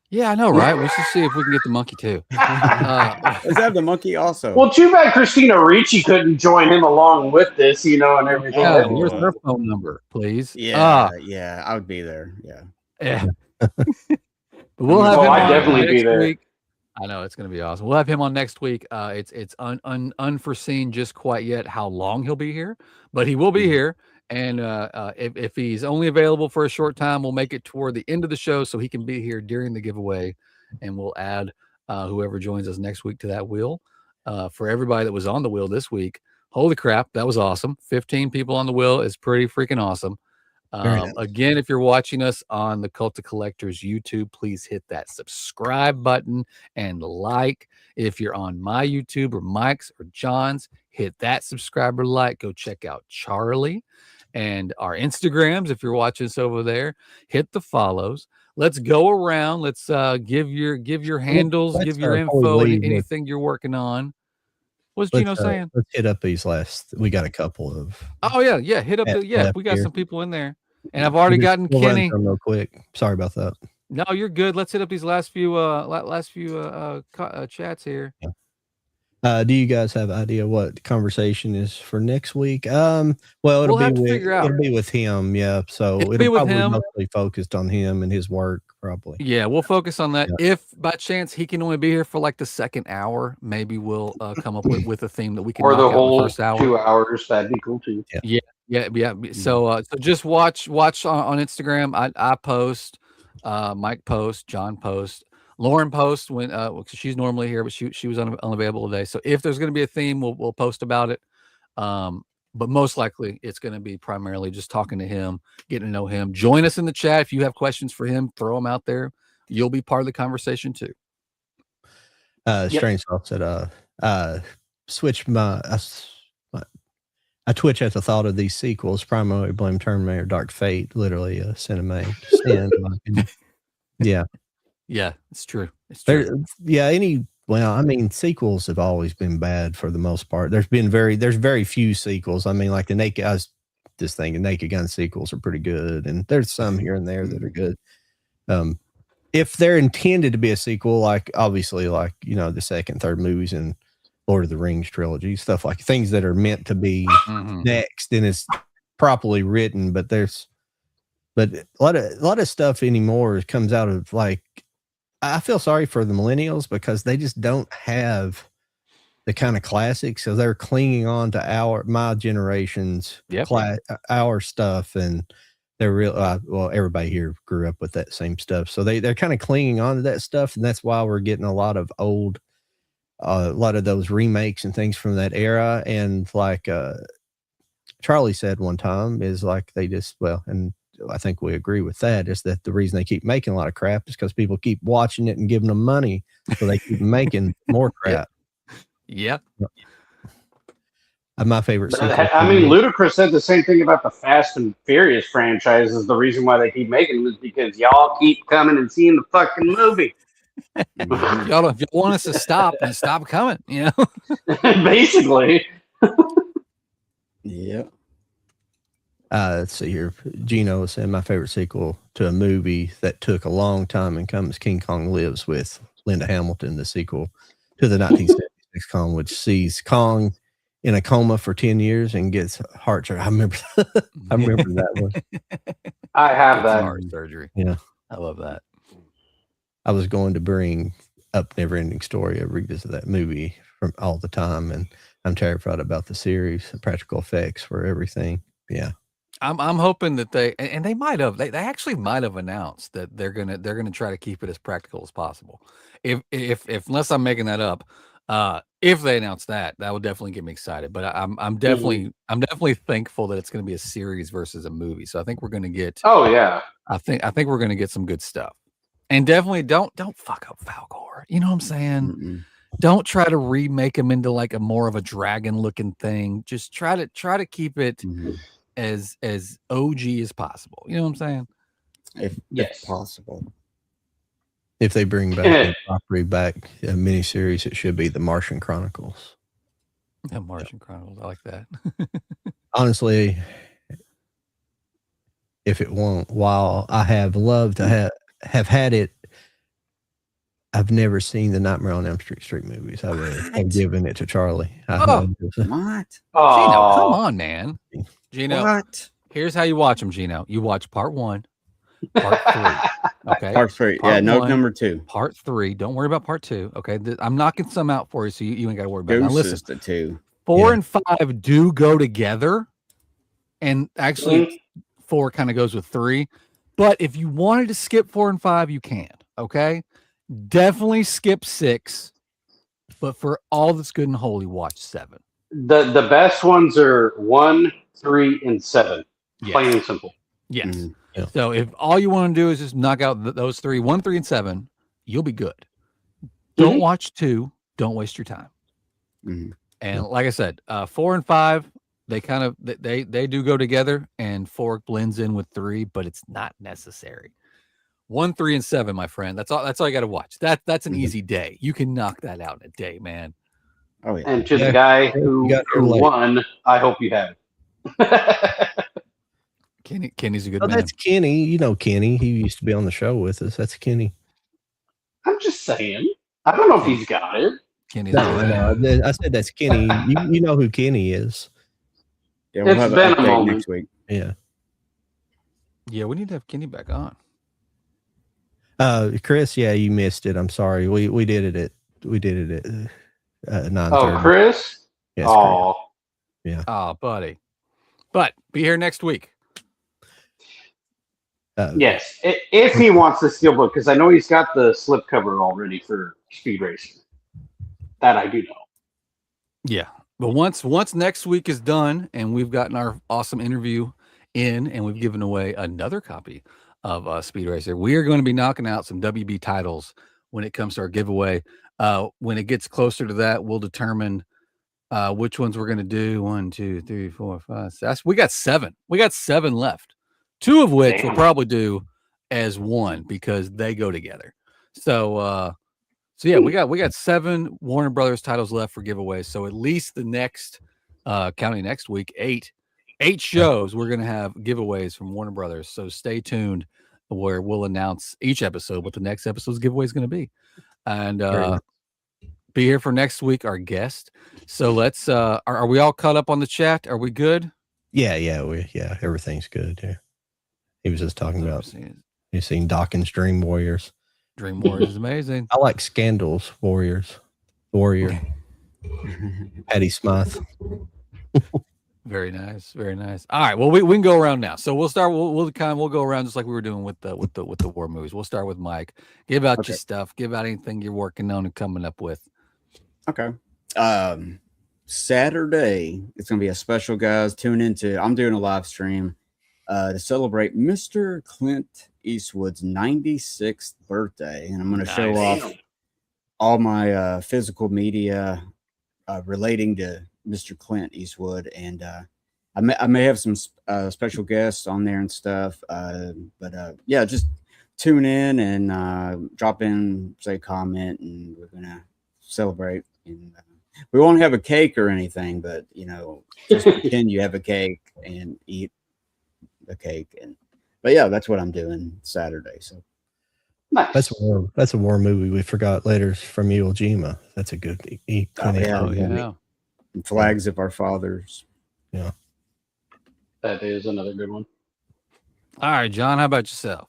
S3: Yeah, I know, right? We should see if we can get the monkey too.
S4: Let's have the monkey also.
S5: Well, too bad Christina Ricci couldn't join him along with this, and everything.
S3: Yeah, where's her phone number, please?
S4: Yeah, I would be there. Yeah.
S3: But we'll have him
S5: I'd
S3: on
S5: definitely be
S3: next
S5: there.
S3: week. I know it's going to be awesome. We'll have him on next week. It's unforeseen just quite yet how long he'll be here, but he will be here. And if he's only available for a short time, we'll make it toward the end of the show so he can be here during the giveaway, and we'll add whoever joins us next week to that wheel. For everybody that was on the wheel this week, holy crap, that was awesome. 15 people on the wheel is pretty freaking awesome.
S2: Nice.
S3: Again, if you're watching us on the Cult of Collectors YouTube, please hit that subscribe button and like. If you're on my YouTube or Mike's or John's, hit that subscriber like. Go check out Charlie and our Instagrams. If you're watching us over there, hit the follows. Let's go around. Let's give your handles, give your info, and anything you're working on. What's Gino saying?
S2: Let's hit up these last. We got a couple of.
S3: Oh yeah. Hit up we got some people in there, and I've already gotten Kenny.
S2: Real quick. Sorry about that.
S3: No, you're good. Let's hit up these last few chats here.
S2: Yeah. Do you guys have idea what the conversation is for next week? Well, it'll be with him. Yeah. So it'll be with him. Mostly focused on him and his work. Probably.
S3: Yeah, we'll focus on that. Yeah. If by chance he can only be here for like the second hour, maybe we'll come up with a theme that we can.
S5: Or the whole
S3: first hour.
S5: 2 hours. That'd be cool too.
S3: Yeah. So just watch on Instagram. I post, Mike posts, John posts, Lauren posts when she's normally here, but she was unavailable today. So if there's going to be a theme, we'll post about it. But most likely it's going to be primarily just talking to him, getting to know him. Join us in the chat. If you have questions for him, throw them out there. You'll be part of the conversation too.
S2: Strange Thought said, switch I twitch at the thought of these sequels, primarily blame Terminator, Dark Fate, literally a cinema sin. Yeah.
S3: Yeah, it's true. It's true.
S2: Well, I mean, sequels have always been bad for the most part. There's very few sequels. I mean, like I was just thinking Naked Gun sequels are pretty good, and there's some here and there that are good. If they're intended to be a sequel, like obviously, like the second, third movies and Lord of the Rings trilogy, stuff like things that are meant to be next, and it's properly written. But a lot of stuff anymore comes out of like. I feel sorry for the millennials because they just don't have the kind of classics. So they're clinging on to my generation's our stuff. And they're real. Everybody here grew up with that same stuff. So they're kind of clinging on to that stuff. And that's why we're getting a lot of those remakes and things from that era. And like Charlie said one time is like, and I think we agree with that, is that the reason they keep making a lot of crap is because people keep watching it and giving them money, so they keep making more crap.
S3: Yeah.
S2: My favorite sequel.
S5: I mean, Ludacris said the same thing about the Fast and Furious franchises. The reason why they keep making them is because y'all keep coming and seeing the fucking movie.
S3: Y'all, if you want us to stop, then stop coming,
S5: Basically.
S4: Yeah.
S2: Let's see here. Gino was saying my favorite sequel to a movie that took a long time and comes King Kong Lives with Linda Hamilton, the sequel to the 1976 Kong, which sees Kong in a coma for 10 years and gets heart surgery. I remember that one.
S5: I have that.
S3: Heart surgery.
S2: Yeah.
S3: I love that.
S2: I was going to bring up Neverending Story. I revisit that movie from all the time, and I'm terrified about the series, the practical effects for everything. Yeah.
S3: I'm hoping that they actually might have announced that they're gonna try to keep it as practical as possible. If unless I'm making that up, if they announce that would definitely get me excited. But I'm definitely thankful that it's going to be a series versus a movie. So I think we're going to get.
S5: Oh yeah.
S3: I think we're going to get some good stuff. And definitely don't fuck up Falcor. You know what I'm saying?
S4: Mm-mm.
S3: Don't try to remake him into like a more of a dragon looking thing. Just try to keep it. Mm-hmm. as OG as possible. You know what I'm saying?
S4: If possible.
S2: If they bring back the property back a miniseries, it should be the Martian Chronicles.
S3: The Martian Chronicles. I like that.
S2: Honestly, if it won't, while I have loved to have had it, I've never seen the Nightmare on Elm Street movies. I've given it to Charlie.
S4: What?
S3: Gino, come on, man. Gino,
S4: what?
S3: Here's how you watch them, Gino. You watch part 1, part 3. Okay.
S4: Part 3.
S3: Part
S4: Yeah, no,
S3: one,
S4: number 2.
S3: Part 3. Don't worry about part 2. Okay. I'm knocking some out for you, so you ain't got to worry about it. Now,
S4: Goose
S3: listen,
S4: is the 2.
S3: 4
S2: Yeah.
S3: and 5 do go together. And actually, 4 kind of goes with 3. But if you wanted to skip 4 and 5, you can. Okay. Definitely skip 6. But for all that's good and holy, watch 7.
S5: The best ones are 1, 3, and 7. Plain and simple.
S3: Yes.
S4: Mhm.
S2: Yeah.
S3: So if all you want to do is just knock out those 3, 1, 3, and 7, you'll be good. Don't watch 2. Don't waste your time.
S4: Mhm.
S3: And like I said, 4 and 5, they kind of they do go together, and 4 blends in with 3, but it's not necessary. 1, 3, and 7, my friend. That's all you got to watch. That's an easy day. You can knock that out in a day, man.
S4: Oh yeah.
S5: And to
S2: Yeah,
S5: the guy
S2: you
S5: who
S2: got here late.
S5: won, I hope you have it.
S3: Kenny's a good
S2: Oh,
S3: man.
S2: that's Kenny. You know Kenny. He used to be on the show with us. That's Kenny.
S5: I'm just saying. I don't know if he's got it.
S3: Kenny's a good man.
S2: No, I said that's Kenny. You know who Kenny is.
S4: Yeah, we'll
S5: It's
S4: have
S5: been
S4: an
S5: a
S4: update
S5: moment.
S4: next week.
S2: Yeah.
S3: Yeah, we need to have Kenny back on.
S2: Chris, yeah, you missed it. I'm sorry. We did it at 9:30.
S5: Oh, Chris?
S2: Yes,
S5: Oh,
S3: Oh, buddy. But be here next week.
S5: yes. If he wants the steelbook, because I know he's got the slipcover already for Speed Racer. That I do know.
S3: Yeah. But once next week is done and we've gotten our awesome interview in and we've given away another copy of Speed Racer, we are going to be knocking out some WB titles when it comes to our giveaway. When it gets closer to that, we'll determine which ones we're going to do. 1, 2, 3, 4, 5, 6. We got 7. We got 7 left. 2 of which we'll probably do as one because they go together. So yeah, we got 7 Warner Brothers titles left for giveaways. So at least the next, counting next week, 8 shows we're gonna have giveaways from Warner Brothers. So stay tuned, where we'll announce each episode what the next episode's giveaway is gonna be, and be here for next week. Our guest. So let's. Are we all caught up on the chat? Are we good?
S2: Yeah, everything's good. Yeah. He was just talking about you've seen Dawkins Dream Warriors.
S3: Dream Warriors is amazing.
S2: I like Scandals Warrior. Patty Smythe.
S3: Very nice, very nice. All right, well we can go around now. So we'll start. We'll go around just like we were doing with the war movies. We'll start with Mike. Give out your stuff. Give out anything you're working on and coming up with.
S4: Okay. Saturday, it's gonna be a special, guys. Tune into. I'm doing a live stream to celebrate Mr. Clint Eastwood's 96th birthday, and I'm going to show off all my physical media relating to Mr. Clint Eastwood, and I may have some special guests on there and stuff. But yeah, just tune in and drop in, say a comment, and we're gonna celebrate. And we won't have a cake or anything, but just pretend you have a cake and eat the cake. But yeah, that's what I'm doing Saturday. So
S5: nice.
S2: That's a war movie. We forgot Letters from Iwo Jima. That's a good
S3: Yeah.
S4: And Flags of Our Fathers.
S2: Yeah.
S5: That is another good one.
S3: All right, John, how about yourself?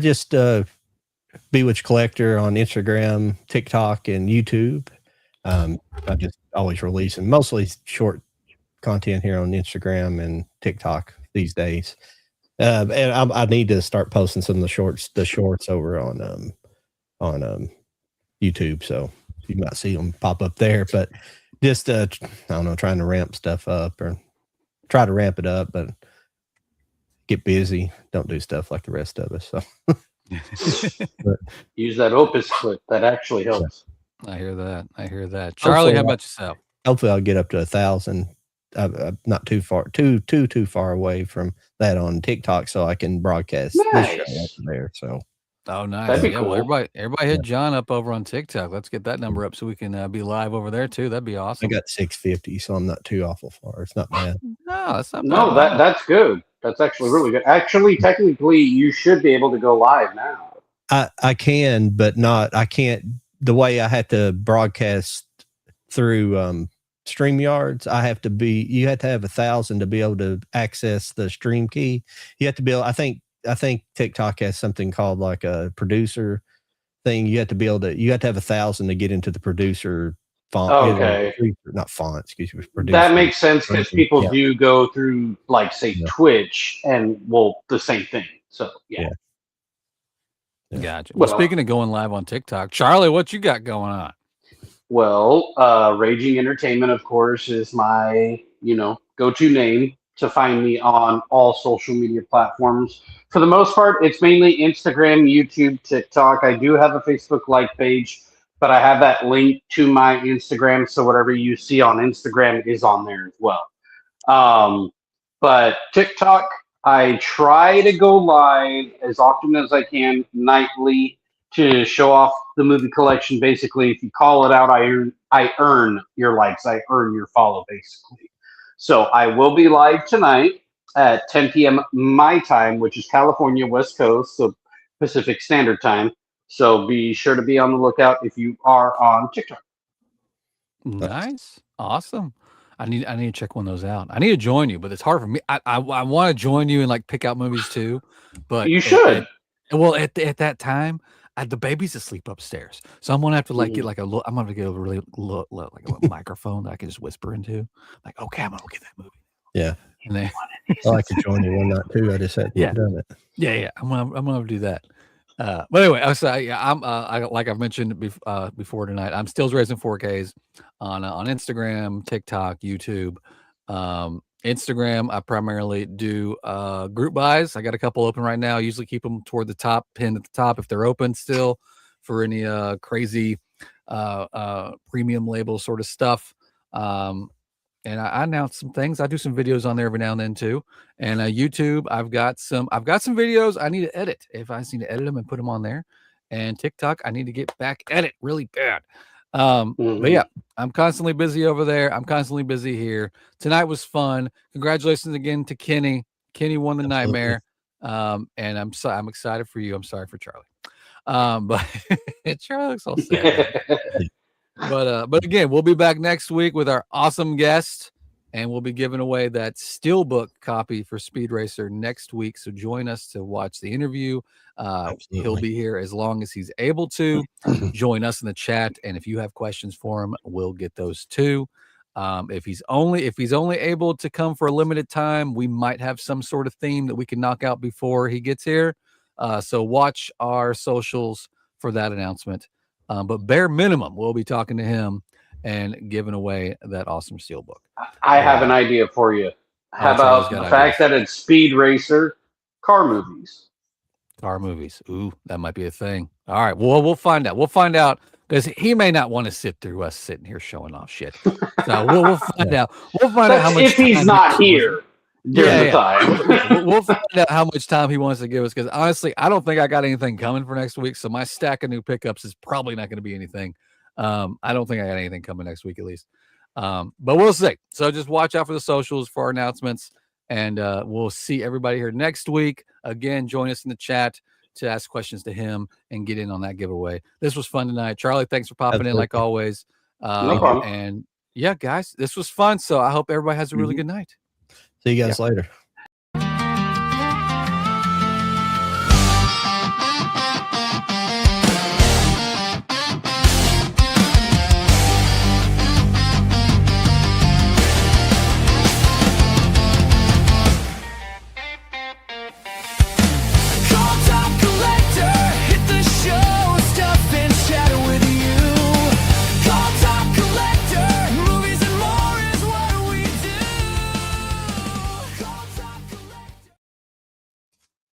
S2: Just Bewitched Collector on Instagram, TikTok, and YouTube. I just always releasing mostly short content here on Instagram and TikTok these days. And I need to start posting some of the shorts over on YouTube. So you might see them pop up there, but just, I don't know, trying to ramp stuff up or try to ramp it up, but get busy. Don't do stuff like the rest of us. So
S5: Use that Opus clip. That actually helps.
S3: I hear that. Charlie, how about yourself?
S2: Hopefully I'll get up to 1,000. I'm not too far away from that on TikTok, so I can broadcast this show over there. So,
S3: nice.
S5: That'd be
S3: Yeah,
S5: cool.
S3: well, everybody hit John up over on TikTok. Let's get that number up so we can be live over there too. That'd be awesome.
S2: I got 650, so I'm not too awful far. It's not bad.
S3: No, that's not
S5: No,
S3: bad.
S5: that's good. That's actually really good. Actually, technically, you should be able to go live now.
S2: I can, but not. I can't. The way I have to broadcast through StreamYards, you have to have 1,000 to be able to access the stream key. You have to be able, I think I think TikTok has something called like a producer thing. You have to have 1,000 to get into the producer font.
S5: Okay.
S2: Not font, excuse me. Producer.
S5: That makes sense because people
S2: Yeah.
S5: do go through, like, say,
S2: Yeah.
S5: Twitch and, well, the same thing. So, yeah.
S2: Yeah.
S3: Gotcha. Well, speaking of going live on TikTok, Charlie, what you got going on?
S5: Well, Raging Entertainment, of course, is my, go-to name to find me on all social media platforms. For the most part, it's mainly Instagram, YouTube, TikTok. I do have a Facebook like page, but I have that link to my Instagram, so whatever you see on Instagram is on there as well. But TikTok, I try to go live as often as I can nightly to show off the movie collection. Basically, if you call it out, I earn your likes, I earn your follow, basically. So I will be live tonight at 10 p.m. my time, which is California West Coast, so Pacific Standard Time. So be sure to be on the lookout if you are on TikTok.
S3: Nice, awesome. I need to check one of those out. I need to join you, but it's hard for me. I want to join you and like pick out movies too, but
S5: You should.
S3: At that time, the baby's asleep upstairs, so I'm gonna have to like get like I'm gonna have to get a really like a little microphone that I can just whisper into. Like, okay, I'm gonna get that movie.
S2: Yeah,
S3: and then
S2: I like to join you one night too. I just hadn't done it.
S3: Yeah. I'm gonna do that. But anyway, I'm like I've mentioned before tonight. I'm Stills Raising 4Ks on Instagram, TikTok, YouTube. Instagram, I primarily do group buys. I got a couple open right now. I usually keep them toward the top, pinned at the top if they're open still for any crazy premium label sort of stuff. And I announce some things. I do some videos on there every now and then too. And YouTube, I've got some videos I need to edit. If I need to edit them and put them on there. And TikTok, I need to get back at it really bad. But yeah, I'm constantly busy over there. I'm constantly busy here. Tonight was fun. Congratulations again to Kenny. Kenny won the nightmare. And I'm excited for you. I'm sorry for Charlie. But Charlie looks all sad. But again, we'll be back next week with our awesome guest, and we'll be giving away that Steelbook copy for Speed Racer next week. So join us to watch the interview. He'll be here as long as he's able to. Join us in the chat, and if you have questions for him, we'll get those too. If he's only able to come for a limited time, we might have some sort of theme that we can knock out before he gets here. So watch our socials for that announcement. But bare minimum, we'll be talking to him and giving away that awesome Steelbook.
S5: I have an idea for you. How about the fact that it's Speed Racer car movies?
S3: Car movies. Ooh, that might be a thing. All right. Well, we'll find out. We'll find out because he may not want to sit through us sitting here showing off shit. So we'll find out. We'll find out how much.
S5: If he's not here during the time.
S3: We'll find out how much time he wants to give us, because honestly, I don't think I got anything coming for next week. So my stack of new pickups is probably not going to be anything. I don't think I got anything coming next week, at least. But we'll see. So just watch out for the socials for our announcements, and we'll see everybody here next week. Again, join us in the chat to ask questions to him and get in on that giveaway. This was fun tonight. Charlie, thanks for popping in like always.
S5: No problem.
S3: And yeah, guys, this was fun. So I hope everybody has a really good night.
S2: See you guys later.